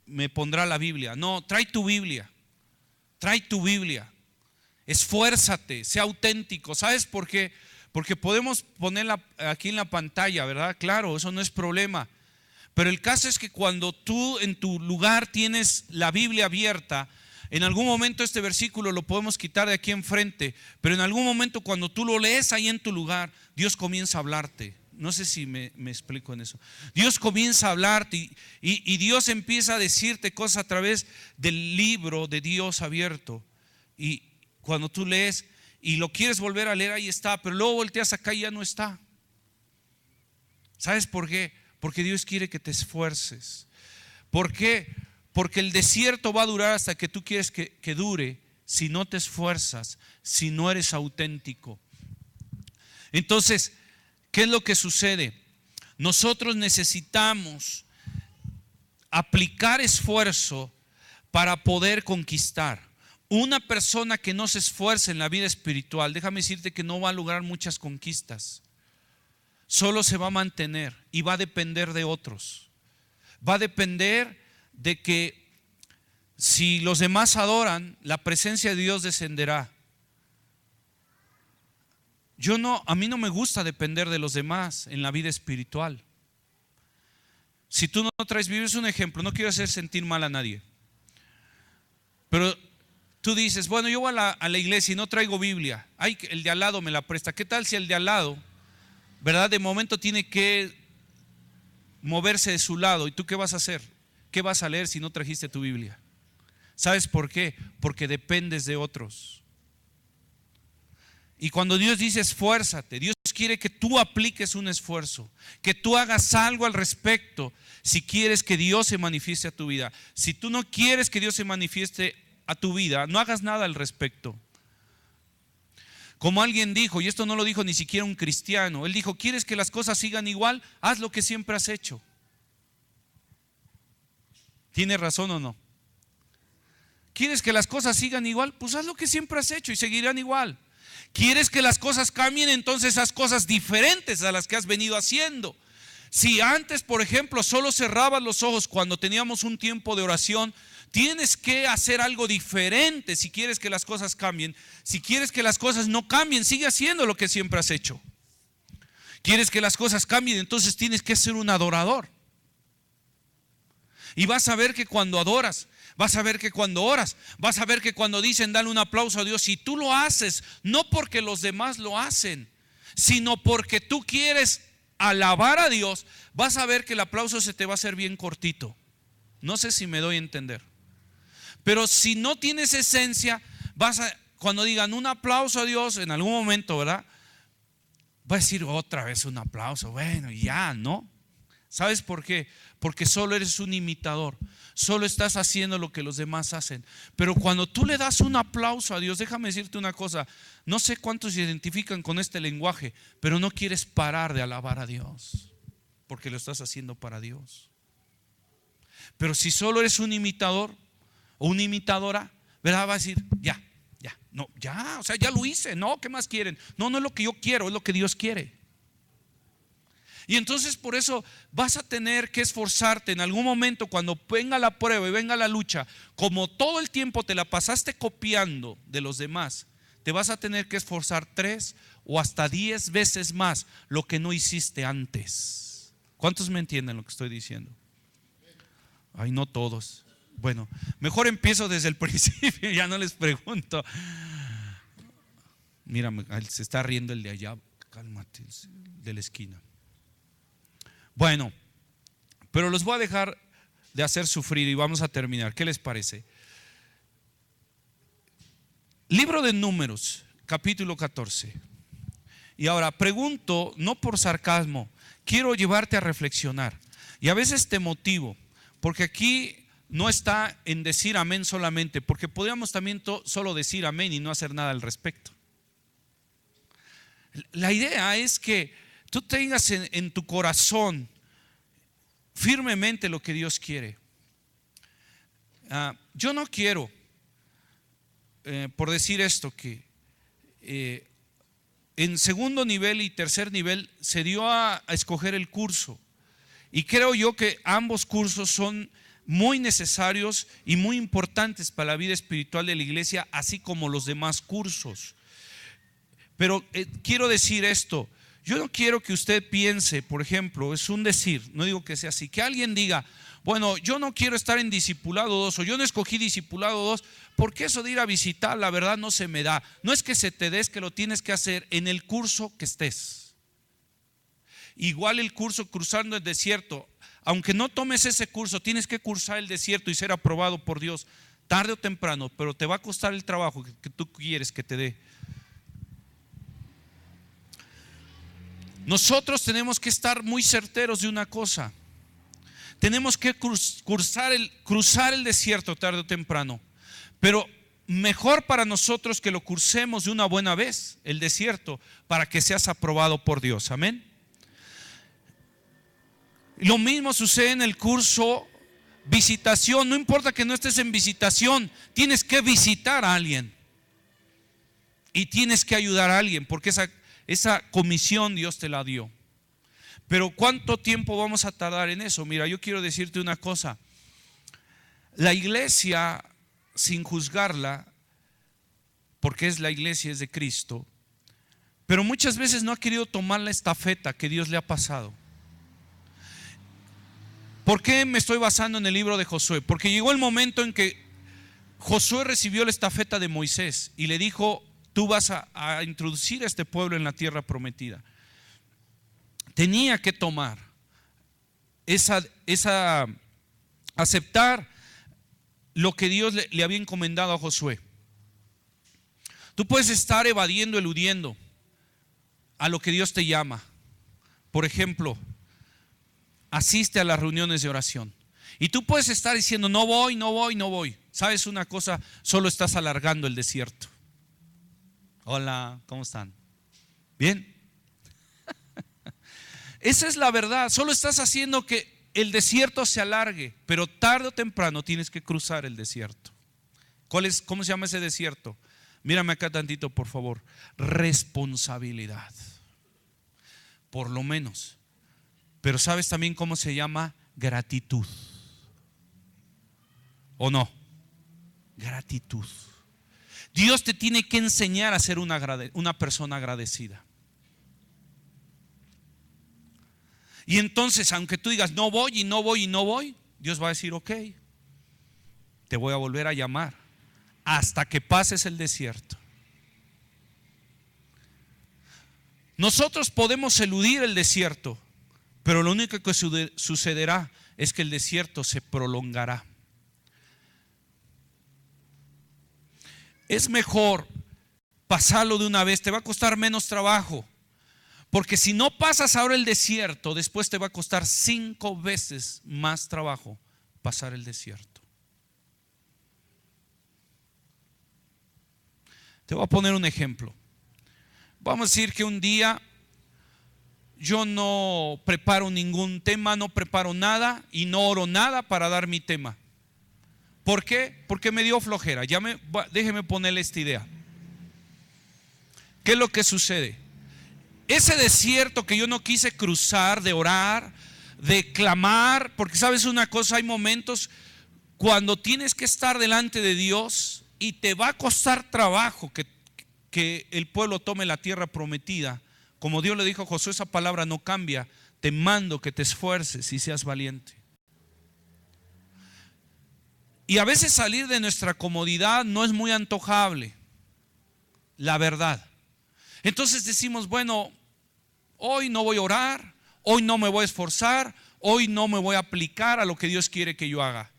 Speaker 1: me pondrá la Biblia. No, trae tu Biblia, esfuérzate, sea auténtico. ¿Sabes por qué? Porque podemos ponerla aquí en la pantalla, ¿verdad? Claro, eso no es problema. Pero el caso es que cuando tú en tu lugar tienes la Biblia abierta, en algún momento este versículo lo podemos quitar de aquí enfrente, pero en algún momento cuando tú lo lees ahí en tu lugar, Dios comienza a hablarte. No sé si me explico en eso. Dios comienza a hablarte y Dios empieza a decirte cosas a través del libro de Dios abierto. Y cuando tú lees y lo quieres volver a leer, ahí está, pero luego volteas acá y ya no está. ¿Sabes por qué? Porque Dios quiere que te esfuerces. ¿Por qué? Porque el desierto va a durar hasta que tú quieres que dure, si no te esfuerzas, si no eres auténtico. Entonces, ¿qué es lo que sucede? Nosotros necesitamos aplicar esfuerzo para poder conquistar. Una persona que no se esfuerce en la vida espiritual, déjame decirte que no va a lograr muchas conquistas. Solo se va a mantener y va a depender de otros. Va a depender de que si los demás adoran, la presencia de Dios descenderá. A mí no me gusta depender de los demás en la vida espiritual. Si tú no traes Biblia, es un ejemplo, no quiero hacer sentir mal a nadie. Pero tú dices, bueno, yo voy a la iglesia y no traigo Biblia. Ay, el de al lado me la presta. ¿Qué tal si el de al lado, verdad, de momento tiene que moverse de su lado? ¿Y tú qué vas a hacer? ¿Qué vas a leer si no trajiste tu Biblia? ¿Sabes por qué? Porque dependes de otros. Y cuando Dios dice esfuérzate, Dios quiere que tú apliques un esfuerzo, que tú hagas algo al respecto si quieres que Dios se manifieste a tu vida. Si tú no quieres que Dios se manifieste a tu vida, no hagas nada al respecto. Como alguien dijo, y esto no lo dijo ni siquiera un cristiano, él dijo: ¿quieres que las cosas sigan igual? Haz lo que siempre has hecho. ¿Tiene razón o no? ¿Quieres que las cosas sigan igual? Pues haz lo que siempre has hecho y seguirán igual. ¿Quieres que las cosas cambien? Entonces haz cosas diferentes a las que has venido haciendo. Si antes, por ejemplo, solo cerrabas los ojos cuando teníamos un tiempo de oración, tienes que hacer algo diferente si quieres que las cosas cambien. Si quieres que las cosas no cambien, sigue haciendo lo que siempre has hecho. ¿Quieres que las cosas cambien? Entonces tienes que ser un adorador. Y vas a ver que cuando adoras, vas a ver que cuando oras, vas a ver que cuando dicen dale un aplauso a Dios, si tú lo haces, no porque los demás lo hacen, sino porque tú quieres alabar a Dios, vas a ver que el aplauso se te va a hacer bien cortito. No sé si me doy a entender. Pero si no tienes esencia, cuando digan un aplauso a Dios en algún momento, ¿verdad? Va a decir otra vez un aplauso, bueno, ya, ¿no? ¿Sabes por qué? Porque solo eres un imitador, solo estás haciendo lo que los demás hacen. Pero cuando tú le das un aplauso a Dios, déjame decirte una cosa, no sé cuántos se identifican con este lenguaje, pero no quieres parar de alabar a Dios, porque lo estás haciendo para Dios. Pero si solo eres un imitador o una imitadora, ¿verdad? Va a decir, ya, no, ya, o sea, ya lo hice, no, ¿qué más quieren? No, no es lo que yo quiero, es lo que Dios quiere. Y entonces por eso vas a tener que esforzarte en algún momento cuando venga la prueba y venga la lucha, como todo el tiempo te la pasaste copiando de los demás, te vas a tener que esforzar 3 o hasta 10 veces más lo que no hiciste antes. ¿Cuántos me entienden lo que estoy diciendo? Ay, no todos. Bueno, mejor empiezo desde el principio, ya no les pregunto. Mira, se está riendo el de allá, cálmate, de la esquina. Bueno, pero los voy a dejar de hacer sufrir y vamos a terminar. ¿Qué les parece? Libro de Números, capítulo 14. Y ahora pregunto, no por sarcasmo, quiero llevarte a reflexionar. Y a veces te motivo, porque aquí no está en decir amén solamente, porque podríamos también solo decir amén y no hacer nada al respecto. La idea es que tú tengas en tu corazón firmemente lo que Dios quiere. Yo no quiero, por decir esto, que en segundo nivel y tercer nivel se dio a escoger el curso. Y creo yo que ambos cursos son muy necesarios y muy importantes para la vida espiritual de la iglesia, así como los demás cursos. Pero quiero decir esto. Yo no quiero que usted piense, por ejemplo, es un decir, no digo que sea así, que alguien diga, bueno, yo no quiero estar en discipulado 2 o yo no escogí discipulado 2 porque eso de ir a visitar la verdad no se me da. No es que se te dé, es que lo tienes que hacer en el curso que estés. Igual el curso cruzando el desierto, aunque no tomes ese curso, tienes que cursar el desierto y ser aprobado por Dios tarde o temprano, pero te va a costar el trabajo que tú quieres que te dé. Nosotros tenemos que estar muy certeros de una cosa. Tenemos que cruzar el desierto tarde o temprano. Pero mejor para nosotros que lo crucemos de una buena vez, el desierto, para que seas aprobado por Dios. Amén. Lo mismo sucede en el curso visitación. No importa que no estés en visitación, tienes que visitar a alguien. Y tienes que ayudar a alguien, porque esa comisión Dios te la dio. Pero ¿cuánto tiempo vamos a tardar en eso? Mira, yo quiero decirte una cosa. La iglesia, sin juzgarla, porque es la iglesia, es de Cristo, pero muchas veces no ha querido tomar la estafeta que Dios le ha pasado. ¿Por qué me estoy basando en el libro de Josué? Porque llegó el momento en que Josué recibió la estafeta de Moisés y le dijo: tú vas a introducir a este pueblo en la tierra prometida. Tenía que tomar aceptar lo que Dios le había encomendado a Josué. Tú puedes estar evadiendo, eludiendo a lo que Dios te llama. Por ejemplo, asiste a las reuniones de oración. Y tú puedes estar diciendo: no voy. ¿Sabes una cosa? Solo estás alargando el desierto. Hola, ¿cómo están? ¿Bien? Esa es la verdad. Solo estás haciendo que el desierto se alargue, pero tarde o temprano tienes que cruzar el desierto. ¿Cómo se llama ese desierto? Mírame acá tantito, por favor. Responsabilidad. Por lo menos. Pero ¿sabes también cómo se llama? Gratitud. ¿O no? Gratitud. Dios te tiene que enseñar a ser una persona agradecida. Y entonces, aunque tú digas no voy y no voy y no voy, Dios va a decir ok, te voy a volver a llamar hasta que pases el desierto. Nosotros podemos eludir el desierto, pero lo único que sucederá es que el desierto se prolongará. Es mejor pasarlo de una vez, te va a costar menos trabajo. Porque si no pasas ahora el desierto, después te va a costar 5 veces más trabajo pasar el desierto. Te voy a poner un ejemplo. Vamos a decir que un día yo no preparo ningún tema, no preparo nada y no oro nada para dar mi tema. ¿Por qué? Porque me dio flojera. Déjeme ponerle esta idea. ¿Qué es lo que sucede? Ese desierto que yo no quise cruzar, de orar, de clamar, porque sabes una cosa, hay momentos cuando tienes que estar delante de Dios y te va a costar trabajo que el pueblo tome la tierra prometida. Como Dios le dijo a Josué, esa palabra no cambia. Te mando que te esfuerces y seas valiente. Y a veces salir de nuestra comodidad no es muy antojable, la verdad. Entonces decimos, bueno, hoy no voy a orar, hoy no me voy a esforzar, hoy no me voy a aplicar a lo que Dios quiere que yo haga.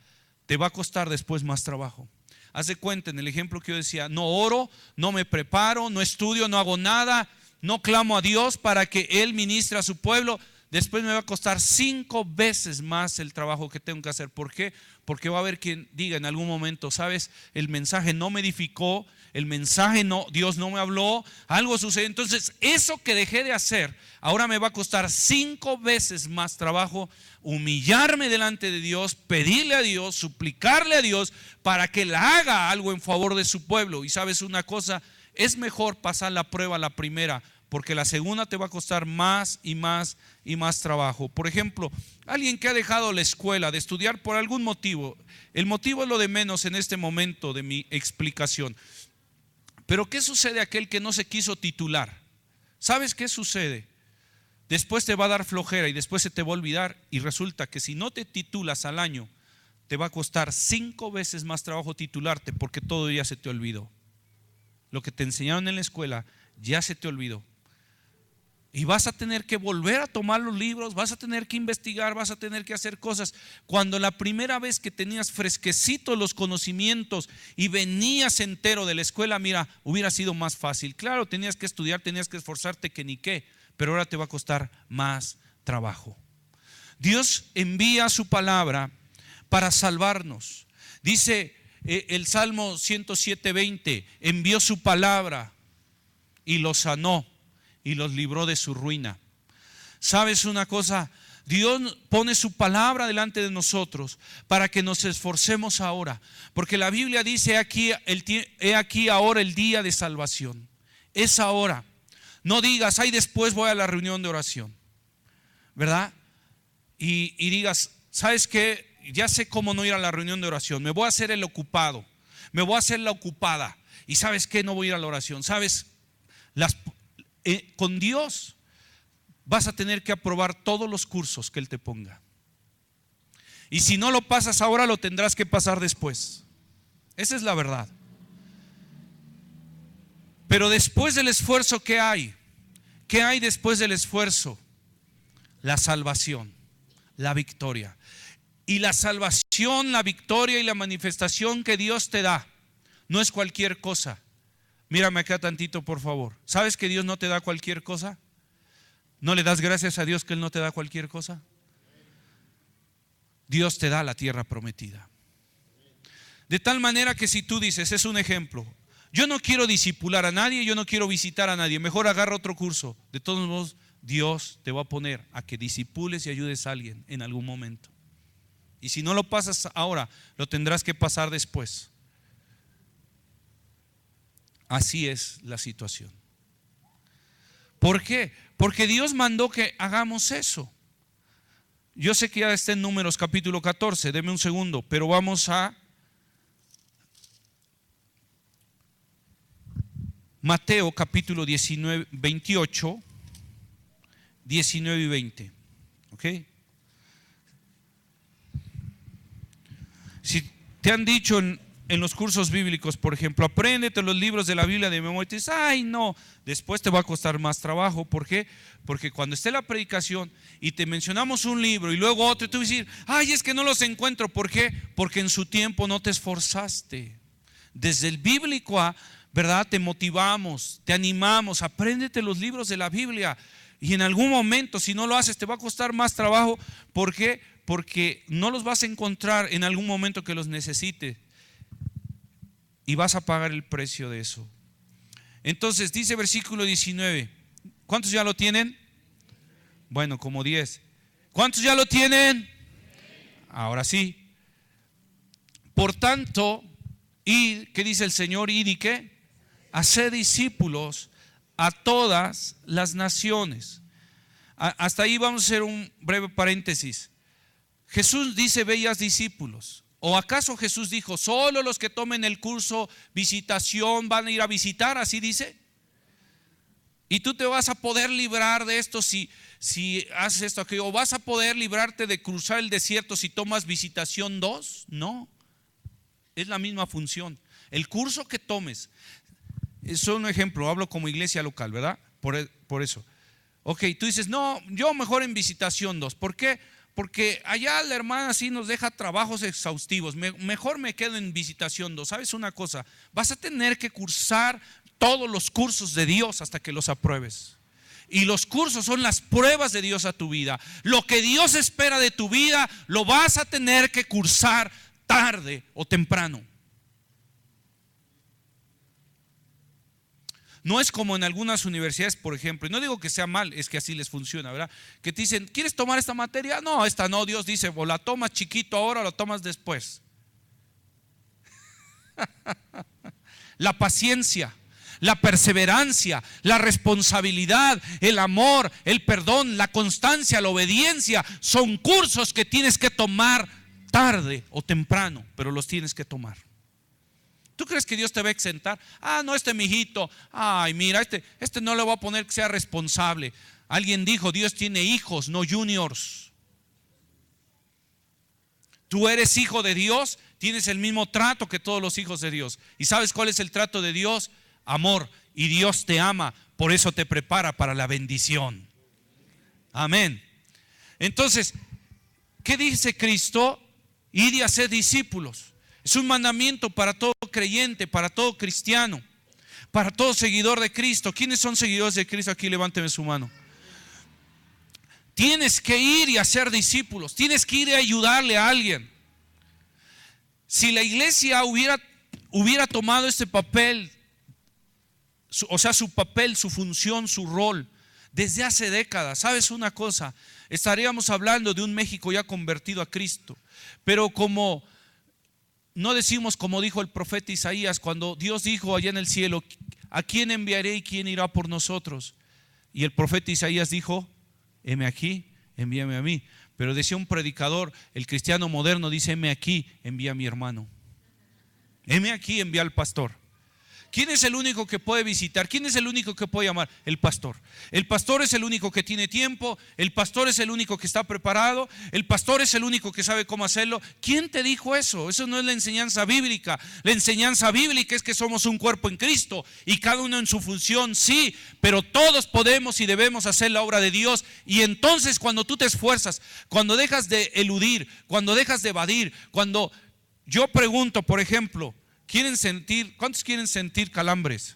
Speaker 1: Te va a costar después más trabajo. Haz de cuenta en el ejemplo que yo decía, no oro, no me preparo, no estudio, no hago nada, no clamo a Dios para que Él ministre a su pueblo. Después me va a costar 5 veces más el trabajo que tengo que hacer. ¿Por qué? Porque va a haber quien diga en algún momento, sabes, el mensaje no me edificó, el mensaje no, Dios no me habló, algo sucedió. Entonces eso que dejé de hacer, ahora me va a costar 5 veces más trabajo humillarme delante de Dios, pedirle a Dios, suplicarle a Dios para que le haga algo en favor de su pueblo. Y sabes una cosa, es mejor pasar la prueba la primera, porque la segunda te va a costar más y más y más trabajo. Por ejemplo, alguien que ha dejado la escuela de estudiar por algún motivo. El motivo es lo de menos en este momento de mi explicación. Pero ¿qué sucede a aquel que no se quiso titular? ¿Sabes qué sucede? Después te va a dar flojera y después se te va a olvidar. Y resulta que si no te titulas al año, te va a costar 5 veces más trabajo titularte, porque todo ya se te olvidó. Lo que te enseñaron en la escuela ya se te olvidó. Y vas a tener que volver a tomar los libros, vas a tener que investigar, vas a tener que hacer cosas. Cuando la primera vez que tenías fresquecitos los conocimientos y venías entero de la escuela, mira, hubiera sido más fácil. Claro, tenías que estudiar, tenías que esforzarte que ni qué, pero ahora te va a costar más trabajo. Dios envía su palabra para salvarnos. Dice el Salmo 107:20, envió su palabra y los sanó y los libró de su ruina. ¿Sabes una cosa? Dios pone su palabra delante de nosotros para que nos esforcemos ahora, porque la Biblia dice he aquí ahora el día de salvación. Es ahora. No digas, ay, después voy a la reunión de oración, ¿verdad? Y digas, ¿sabes qué? Ya sé cómo no ir a la reunión de oración. Me voy a hacer el ocupado, me voy a hacer la ocupada. ¿Y sabes qué? No voy a ir a la oración. ¿Sabes? Con Dios vas a tener que aprobar todos los cursos que Él te ponga. Y si no lo pasas ahora, lo tendrás que pasar después. Esa es la verdad. Pero después del esfuerzo, ¿qué hay? ¿Qué hay después del esfuerzo? La salvación, la victoria. Y la salvación, la victoria y la manifestación que Dios te da no es cualquier cosa. Mírame acá tantito, por favor. ¿Sabes que Dios no te da cualquier cosa? ¿No le das gracias a Dios que Él no te da cualquier cosa? Dios te da la tierra prometida. De tal manera que si tú dices, es un ejemplo, yo no quiero discipular a nadie, yo no quiero visitar a nadie, mejor agarra otro curso. De todos modos, Dios te va a poner a que discipules y ayudes a alguien en algún momento. Y si no lo pasas ahora, lo tendrás que pasar después. Así es la situación. ¿Por qué? Porque Dios mandó que hagamos eso. Yo sé que ya está en Números capítulo 14, deme un segundo, pero vamos a Mateo capítulo 19, 28, 19 y 20. ¿Ok? Si te han dicho en los cursos bíblicos, por ejemplo, apréndete los libros de la Biblia de memoria, y te dices, ay no, después te va a costar más trabajo. ¿Por qué? Porque cuando esté la predicación y te mencionamos un libro y luego otro, y tú vas a decir, ay, es que no los encuentro. ¿Por qué? Porque en su tiempo no te esforzaste. Desde el bíblico A, ¿verdad? Te motivamos, te animamos, apréndete los libros de la Biblia. Y en algún momento, si no lo haces, te va a costar más trabajo. ¿Por qué? Porque no los vas a encontrar en algún momento que los necesites. Y vas a pagar el precio de eso. Entonces dice versículo 19. ¿Cuántos ya lo tienen? Bueno, como 10. ¿Cuántos ya lo tienen? Ahora sí. Por tanto, id, ¿qué dice el Señor? Id y qué? Haced discípulos a todas las naciones. Hasta ahí vamos a hacer un breve paréntesis. Jesús dice, ve y haz discípulos. ¿O acaso Jesús dijo, solo los que tomen el curso visitación van a ir a visitar? Así dice. Y tú te vas a poder librar de esto si haces esto, aquello. ¿O vas a poder librarte de cruzar el desierto si tomas visitación 2? No. Es la misma función. El curso que tomes. Es un ejemplo, hablo como iglesia local, ¿verdad? Por eso. Ok, tú dices, no, yo mejor en visitación 2. ¿Por qué? Porque allá la hermana sí nos deja trabajos exhaustivos. Mejor me quedo en visitación 2. ¿Sabes una cosa? Vas a tener que cursar todos los cursos de Dios hasta que los apruebes. Y los cursos son las pruebas de Dios a tu vida. Lo que Dios espera de tu vida lo vas a tener que cursar tarde o temprano. No es como en algunas universidades, por ejemplo, y no digo que sea mal, es que así les funciona, ¿verdad? Que te dicen, ¿quieres tomar esta materia? No, esta no. Dios dice, o la tomas chiquito ahora o la tomas después. La paciencia, la perseverancia, la responsabilidad, el amor, el perdón, la constancia, la obediencia, son cursos que tienes que tomar tarde o temprano, pero los tienes que tomar. ¿Tú crees que Dios te va a exentar? Ah, no, mijito, ay, mira, este no le voy a poner que sea responsable. Alguien dijo, Dios tiene hijos, no juniors. Tú eres hijo de Dios, tienes el mismo trato que todos los hijos de Dios. ¿Y sabes cuál es el trato de Dios? Amor. Y Dios te ama, por eso te prepara para la bendición. Amén. Entonces, ¿qué dice Cristo? Id y haced discípulos. Es un mandamiento para todo creyente, para todo cristiano, para todo seguidor de Cristo. ¿Quiénes son seguidores de Cristo? Aquí levánteme su mano. Tienes que ir y hacer discípulos. Tienes que ir y ayudarle a alguien. Si la iglesia hubiera tomado este papel, o sea, su papel, su función, su rol, desde hace décadas, ¿sabes una cosa? Estaríamos hablando de un México ya convertido a Cristo. Pero como no decimos como dijo el profeta Isaías, cuando Dios dijo allá en el cielo, ¿a quién enviaré y quién irá por nosotros? Y el profeta Isaías dijo, heme aquí, envíame a mí. Pero decía un predicador, el cristiano moderno dice, heme aquí, envía a mi hermano. Heme aquí, envía al pastor. ¿Quién es el único que puede visitar? ¿Quién es el único que puede llamar? El pastor. El pastor es el único que tiene tiempo. El pastor es el único que está preparado. El pastor es el único que sabe cómo hacerlo. ¿Quién te dijo eso? Eso no es la enseñanza bíblica. La enseñanza bíblica es que somos un cuerpo en Cristo y cada uno en su función, sí, pero todos podemos y debemos hacer la obra de Dios. Y entonces cuando tú te esfuerzas, cuando dejas de eludir, cuando dejas de evadir, cuando yo pregunto, por ejemplo, ¿cuántos quieren sentir calambres?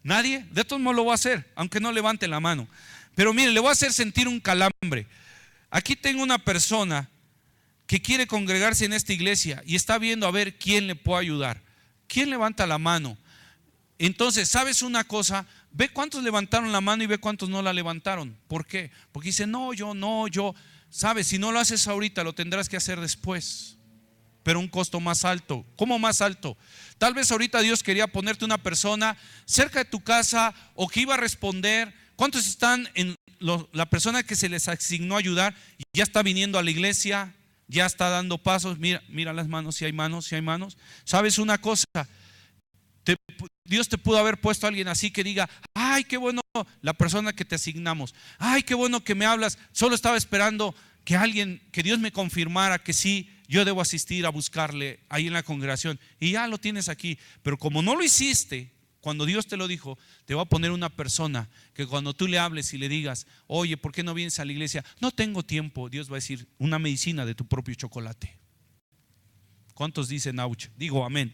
Speaker 1: ¿Nadie? De todos modos lo voy a hacer, aunque no levante la mano. Pero mire, le voy a hacer sentir un calambre. Aquí tengo una persona que quiere congregarse en esta iglesia y está viendo a ver quién le puede ayudar. ¿Quién levanta la mano? Entonces, ¿sabes una cosa? Ve cuántos levantaron la mano y ve cuántos no la levantaron. ¿Por qué? Porque dice, no, yo. ¿Sabes? Si no lo haces ahorita, lo tendrás que hacer después, pero un costo más alto. ¿Cómo más alto? Tal vez ahorita Dios quería ponerte una persona cerca de tu casa o que iba a responder. ¿Cuántos están en la persona que se les asignó a ayudar y ya está viniendo a la iglesia? Ya está dando pasos. Mira las manos, si hay manos, si hay manos. ¿Sabes una cosa? Dios te pudo haber puesto a alguien así que diga, ay, qué bueno la persona que te asignamos. Ay, qué bueno que me hablas. Solo estaba esperando que Dios me confirmara que sí, yo debo asistir a buscarle ahí en la congregación. Y ya lo tienes aquí. Pero como no lo hiciste, cuando Dios te lo dijo, te va a poner una persona que cuando tú le hables y le digas, oye, ¿por qué no vienes a la iglesia? No tengo tiempo. Dios va a decir, una medicina de tu propio chocolate. ¿Cuántos dicen ouch? Digo amén.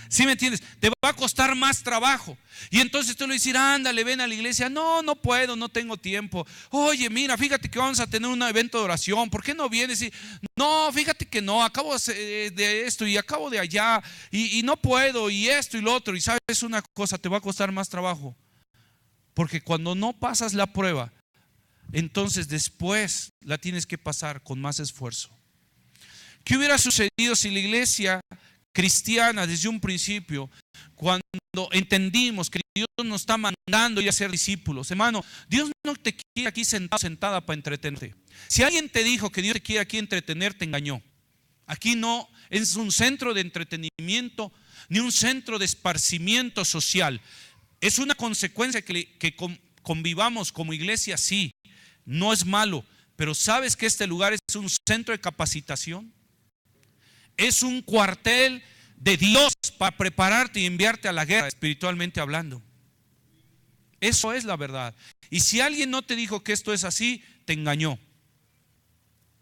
Speaker 1: ¿Sí me entiendes? Te va a costar más trabajo. Y entonces tú le dices, ándale, ven a la iglesia. No, no puedo, no tengo tiempo. Oye, mira, fíjate que vamos a tener un evento de oración. ¿Por qué no vienes? No, fíjate que no, acabo de esto y acabo de allá. Y no puedo, y esto y lo otro. Y sabes una cosa, te va a costar más trabajo. Porque cuando no pasas la prueba, entonces después la tienes que pasar con más esfuerzo. ¿Qué hubiera sucedido si la iglesia cristiana desde un principio, cuando entendimos que Dios nos está mandando ir a ser discípulos? Hermano, Dios no te quiere aquí sentado, sentada para entretenerte. Si alguien te dijo que Dios te quiere aquí entretener, te engañó. Aquí no es un centro de entretenimiento ni un centro de esparcimiento social. Es una consecuencia que convivamos como iglesia, sí, no es malo, pero ¿sabes que este lugar es un centro de capacitación? Es un cuartel de Dios para prepararte y enviarte a la guerra, espiritualmente hablando. Eso es la verdad. Y si alguien no te dijo que esto es así, te engañó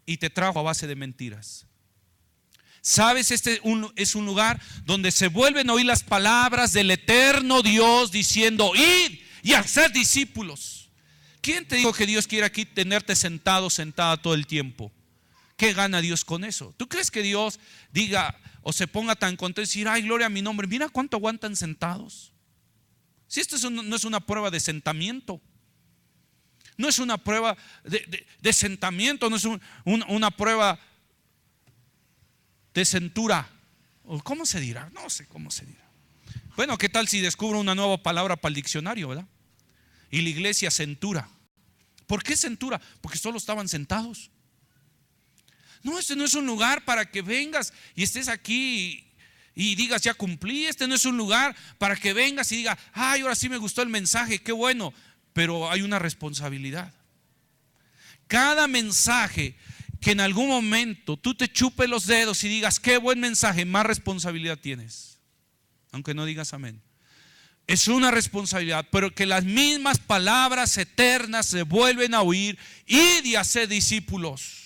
Speaker 1: y te trajo a base de mentiras. ¿Sabes? Este es un lugar donde se vuelven a oír las palabras del eterno Dios diciendo, id y haced discípulos. ¿Quién te dijo que Dios quiere aquí tenerte sentado, sentada todo el tiempo? ¿Qué gana Dios con eso? ¿Tú crees que Dios diga o se ponga tan contento y decir, ay, gloria a mi nombre, mira cuánto aguantan sentados? Si esto no es una prueba de sentamiento, no es una prueba de sentamiento, no es una prueba de centura. ¿Cómo se dirá? No sé cómo se dirá. Bueno, ¿qué tal si descubro una nueva palabra para el diccionario, verdad? Y la iglesia, centura. ¿Por qué centura? Porque solo estaban sentados. No, este no es un lugar para que vengas y estés aquí y digas, ya cumplí. Este no es un lugar para que vengas y digas, ay, ahora sí me gustó el mensaje, qué bueno. Pero hay una responsabilidad. Cada mensaje que en algún momento tú te chupes los dedos y digas, qué buen mensaje, más responsabilidad tienes. Aunque no digas amén. Es una responsabilidad, pero que las mismas palabras eternas se vuelven a oír. Id y haced discípulos.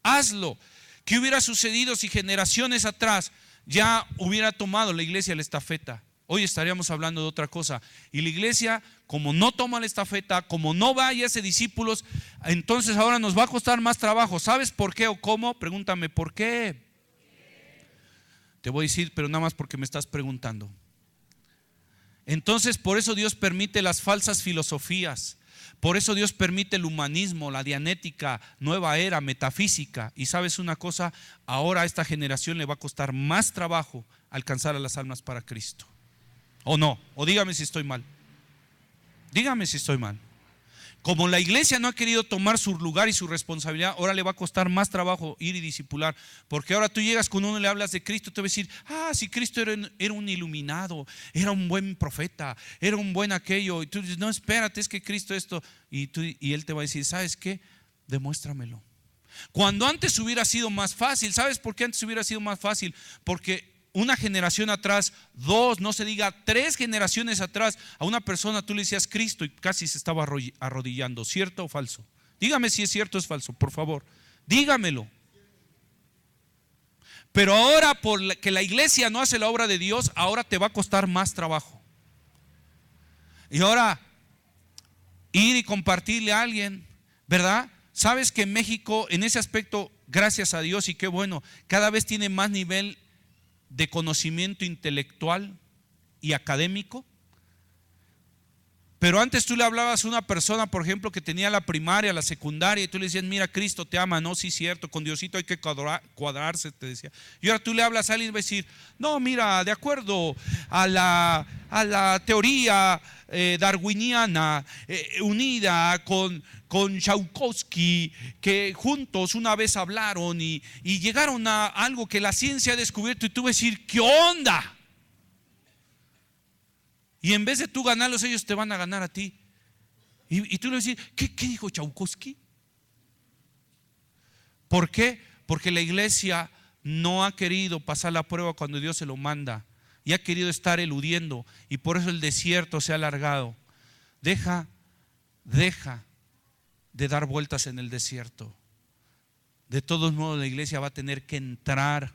Speaker 1: Hazlo. ¿Qué hubiera sucedido si generaciones atrás ya hubiera tomado la iglesia la estafeta? Hoy estaríamos hablando de otra cosa. Y la iglesia, como no toma la estafeta, como no va y hace discípulos, entonces ahora nos va a costar más trabajo. ¿Sabes por qué o cómo? Pregúntame, ¿por qué? Te voy a decir, pero nada más porque me estás preguntando. Entonces, por eso Dios permite las falsas filosofías. Por eso Dios permite el humanismo, la dianética, nueva era, metafísica. Y sabes una cosa, ahora a esta generación le va a costar más trabajo alcanzar a las almas para Cristo. ¿O no? O dígame si estoy mal. Dígame si estoy mal. Como la iglesia no ha querido tomar su lugar y su responsabilidad, ahora le va a costar más trabajo ir y discipular. Porque ahora tú llegas con uno y le hablas de Cristo, te va a decir, si Cristo era un iluminado, era un buen profeta, era un buen aquello. Y tú dices, no, espérate, es que Cristo esto. Y él te va a decir, ¿sabes qué? Demuéstramelo. Cuando antes hubiera sido más fácil. ¿Sabes por qué antes hubiera sido más fácil? Porque una generación atrás, dos, no se diga 3 generaciones atrás, a una persona tú le decías Cristo y casi se estaba arrodillando. ¿Cierto o falso? Dígame si es cierto o es falso, por favor. Dígamelo. Pero ahora, porque la iglesia no hace la obra de Dios, ahora te va a costar más trabajo. Y ahora, ir y compartirle a alguien, ¿verdad? Sabes que en México, en ese aspecto, gracias a Dios, y qué bueno, cada vez tiene más nivel de conocimiento intelectual y académico. Pero antes tú le hablabas a una persona, por ejemplo, que tenía la primaria, la secundaria, y tú le decías, mira, Cristo te ama. No, sí, cierto, con Diosito hay que cuadrarse, te decía. Y ahora tú le hablas a alguien y va a decir, no, mira, de acuerdo a la teoría darwiniana, unida con Tchaikovsky, que juntos una vez hablaron y llegaron a algo que la ciencia ha descubierto, y tú vas a decir, ¿qué onda? Y en vez de tú ganarlos, ellos te van a ganar a ti. Y tú le vas a decir, ¿qué dijo Tchaikovsky? ¿Por qué? Porque la iglesia no ha querido pasar la prueba cuando Dios se lo manda, y ha querido estar eludiendo, y por eso el desierto se ha alargado. Deja de dar vueltas en el desierto. De todos modos, la iglesia va a tener que entrar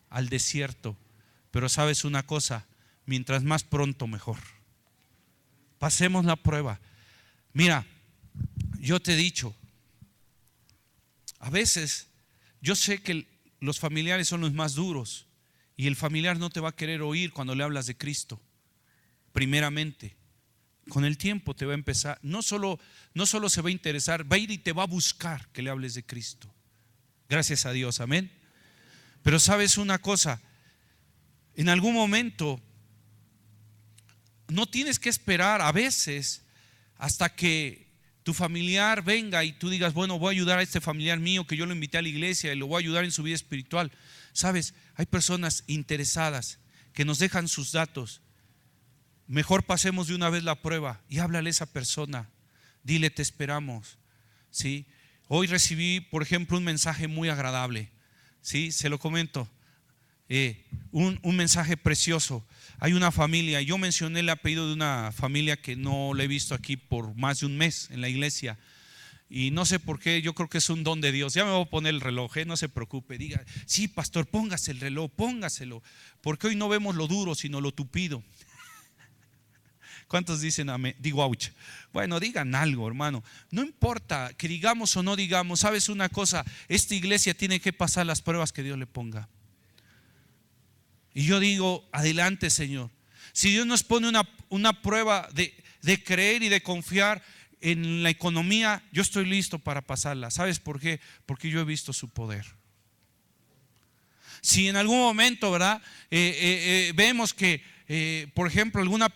Speaker 1: al desierto. Pero sabes una cosa, mientras más pronto mejor. Pasemos la prueba. Mira, yo te he dicho, a veces yo sé que los familiares son los más duros, y el familiar no te va a querer oír cuando le hablas de Cristo. Primeramente, con el tiempo te va a empezar, no solo se va a interesar, va a ir y te va a buscar que le hables de Cristo. Gracias a Dios, amén. Pero sabes una cosa, en algún momento no tienes que esperar a veces hasta que tu familiar venga y tú digas, bueno, voy a ayudar a este familiar mío que yo lo invité a la iglesia y lo voy a ayudar en su vida espiritual. Sabes, hay personas interesadas que nos dejan sus datos. Mejor pasemos de una vez la prueba y háblale a esa persona. Dile, te esperamos. ¿Sí? Hoy recibí, por ejemplo, un mensaje muy agradable. ¿Sí? Se lo comento. Un mensaje precioso. Hay una familia, yo mencioné el apellido de una familia que no le he visto aquí por más de un mes en la iglesia, y no sé por qué, yo creo que es un don de Dios. Ya me voy a poner el reloj, no se preocupe, diga, sí, pastor, póngase el reloj, póngaselo, porque hoy no vemos lo duro sino lo tupido. ¿Cuántos dicen amén? Digo, ouch. Bueno, digan algo, hermano. No importa que digamos o no digamos, sabes una cosa, esta iglesia tiene que pasar las pruebas que Dios le ponga. Y yo digo, adelante, Señor. Si Dios nos pone una prueba de creer y de confiar en la economía, yo estoy listo para pasarla. ¿Sabes por qué? Porque yo he visto su poder. Si en algún momento, ¿verdad? Vemos que, por ejemplo, alguna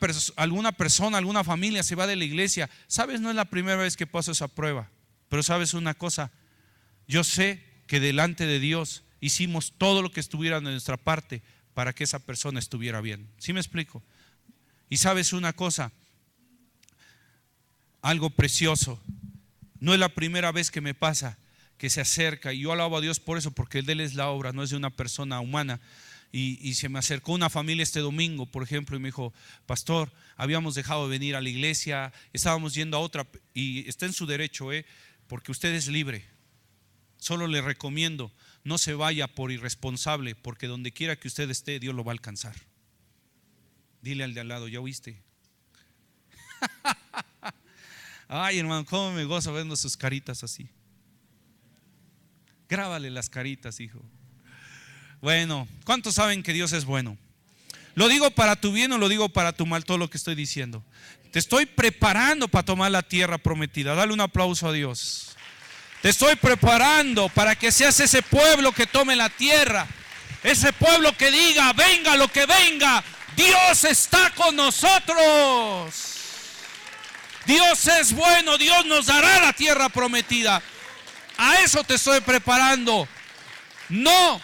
Speaker 1: persona, alguna familia se va de la iglesia, ¿sabes? No es la primera vez que paso esa prueba. Pero ¿sabes una cosa? Yo sé que delante de Dios hicimos todo lo que estuviera de nuestra parte para que esa persona estuviera bien. ¿Sí me explico? Y sabes una cosa, algo precioso, no es la primera vez que me pasa, que se acerca, y yo alabo a Dios por eso, porque de Él es la obra, no es de una persona humana. Y se me acercó una familia este domingo, por ejemplo, y me dijo, pastor, habíamos dejado de venir a la iglesia, estábamos yendo a otra, y está en su derecho, porque usted es libre. Solo le recomiendo, no se vaya por irresponsable, porque donde quiera que usted esté, Dios lo va a alcanzar. Dile al de al lado, ¿ya oíste? Ay, hermano, cómo me gozo viendo sus caritas así. Grábale las caritas, hijo. Bueno, ¿cuántos saben que Dios es bueno? ¿Lo digo para tu bien o lo digo para tu mal todo lo que estoy diciendo? Te estoy preparando para tomar la tierra prometida. Dale un aplauso a Dios. Te estoy preparando para que seas ese pueblo que tome la tierra. Ese pueblo que diga, venga lo que venga, Dios está con nosotros. Dios es bueno, Dios nos dará la tierra prometida. A eso te estoy preparando. No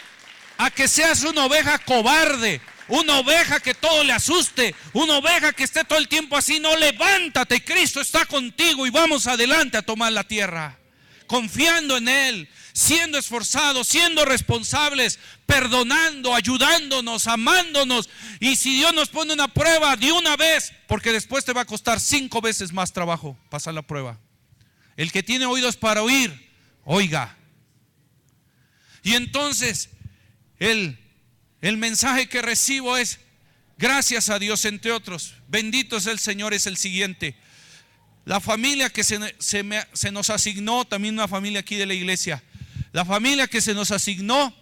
Speaker 1: a que seas una oveja cobarde, una oveja que todo le asuste, una oveja que esté todo el tiempo así. No, levántate, Cristo está contigo y vamos adelante a tomar la tierra. Confiando en Él, siendo esforzados, siendo responsables, perdonando, ayudándonos, amándonos. Y si Dios nos pone una prueba de una vez, porque después te va a costar 5 veces más trabajo pasar la prueba. El que tiene oídos para oír, oiga. Y entonces el mensaje que recibo es, gracias a Dios, entre otros, bendito es el Señor, es el siguiente. La familia que se nos asignó, también una familia aquí de la iglesia, La familia que se nos asignó,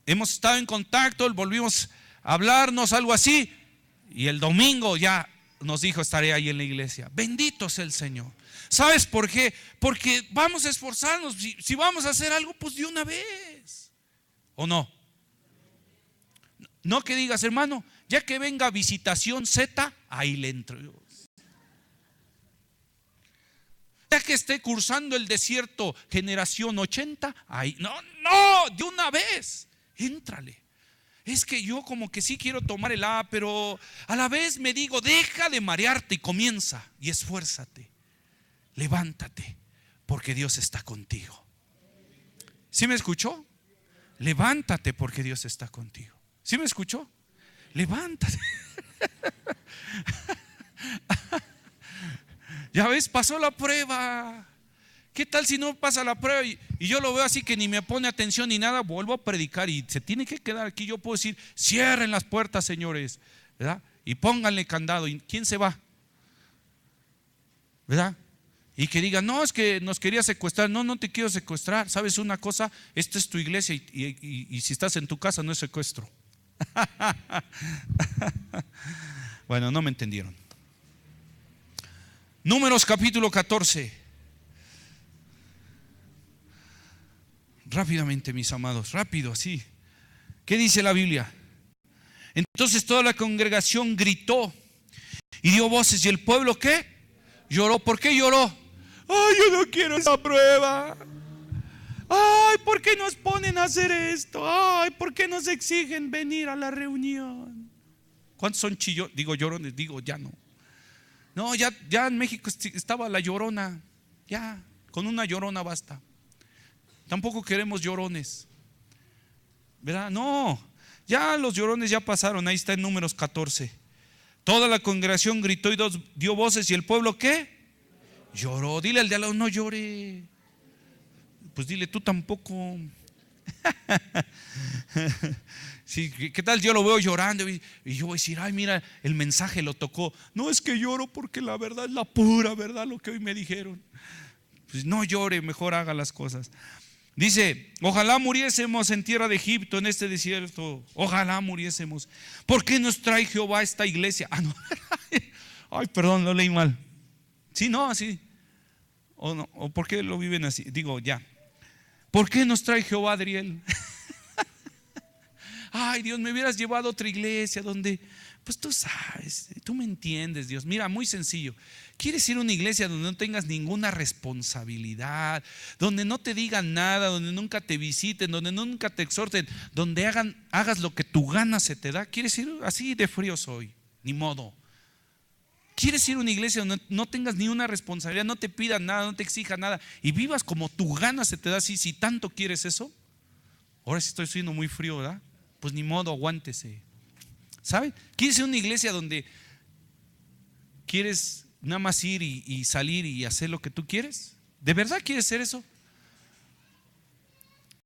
Speaker 1: hemos estado en contacto, volvimos a hablarnos, algo así. Y el domingo ya nos dijo, estaré ahí en la iglesia. Bendito sea el Señor. ¿Sabes por qué? Porque vamos a esforzarnos. Si vamos a hacer algo, pues de una vez. ¿O no? No que digas, hermano, ya que venga visitación Z, ahí le entro yo. Ya que esté cursando el desierto generación 80, ahí, no, de una vez, éntrale. Es que yo como que sí quiero tomar el A, pero a la vez me digo, deja de marearte y comienza y esfuérzate. Levántate, porque Dios está contigo. ¿Sí me escuchó? Levántate porque Dios está contigo. ¿Sí me escuchó? Levántate. Ya ves, pasó la prueba. ¿Qué tal si no pasa la prueba y yo lo veo así que ni me pone atención ni nada? Vuelvo a predicar y se tiene que quedar aquí. Yo puedo decir, cierren las puertas, señores, ¿verdad? Y pónganle candado. ¿Y quién se va? ¿Verdad? Y que diga, no, es que nos quería secuestrar. No, no te quiero secuestrar. ¿Sabes una cosa? Esta es tu iglesia y si estás en tu casa no es secuestro. Bueno, no me entendieron. Números capítulo 14. Rápidamente, mis amados, rápido, así. ¿Qué dice la Biblia? Entonces toda la congregación gritó y dio voces. ¿Y el pueblo qué? Lloró. ¿Por qué lloró? Ay, yo no quiero esa prueba. Ay, ¿por qué nos ponen a hacer esto? Ay, ¿por qué nos exigen venir a la reunión? ¿Cuántos son chillones? Digo llorones, digo ya no. No, ya en México estaba la llorona. Ya, con una llorona basta. Tampoco queremos llorones, ¿verdad? No, ya los llorones ya pasaron. Ahí está en Números 14. Toda la congregación gritó y dio voces. ¿Y el pueblo qué? Lloró. Dile al de al lado, no llore. Pues dile, tú tampoco. Sí, ¿qué tal? Yo lo veo llorando y yo voy a decir, ay, mira, el mensaje lo tocó. No, es que lloro porque la verdad es la pura verdad lo que hoy me dijeron. Pues no llore, mejor haga las cosas. Dice, ojalá muriésemos en tierra de Egipto, en este desierto. Ojalá muriésemos. ¿Por qué nos trae Jehová a esta iglesia? Ah, no. Ay, perdón, lo leí mal. Sí, no, así. O no, o ¿por qué lo viven así? Digo, ya. ¿Por qué nos trae Jehová, Adriel? Ay, Dios, me hubieras llevado a otra iglesia donde, pues tú sabes, tú me entiendes, Dios. Mira, muy sencillo. ¿Quieres ir a una iglesia donde no tengas ninguna responsabilidad, donde no te digan nada, donde nunca te visiten, donde nunca te exhorten, donde hagas lo que tu gana se te da? ¿Quieres ir así de frío soy? Ni modo. ¿Quieres ir a una iglesia donde no tengas ni una responsabilidad, no te pidan nada, no te exijan nada y vivas como tu gana se te da así? Si tanto quieres eso, ahora sí estoy siendo muy frío, ¿verdad? Pues ni modo, aguántese. ¿Sabe? ¿Quieres ir a una iglesia donde quieres nada más ir y salir y hacer lo que tú quieres? ¿De verdad quieres hacer eso?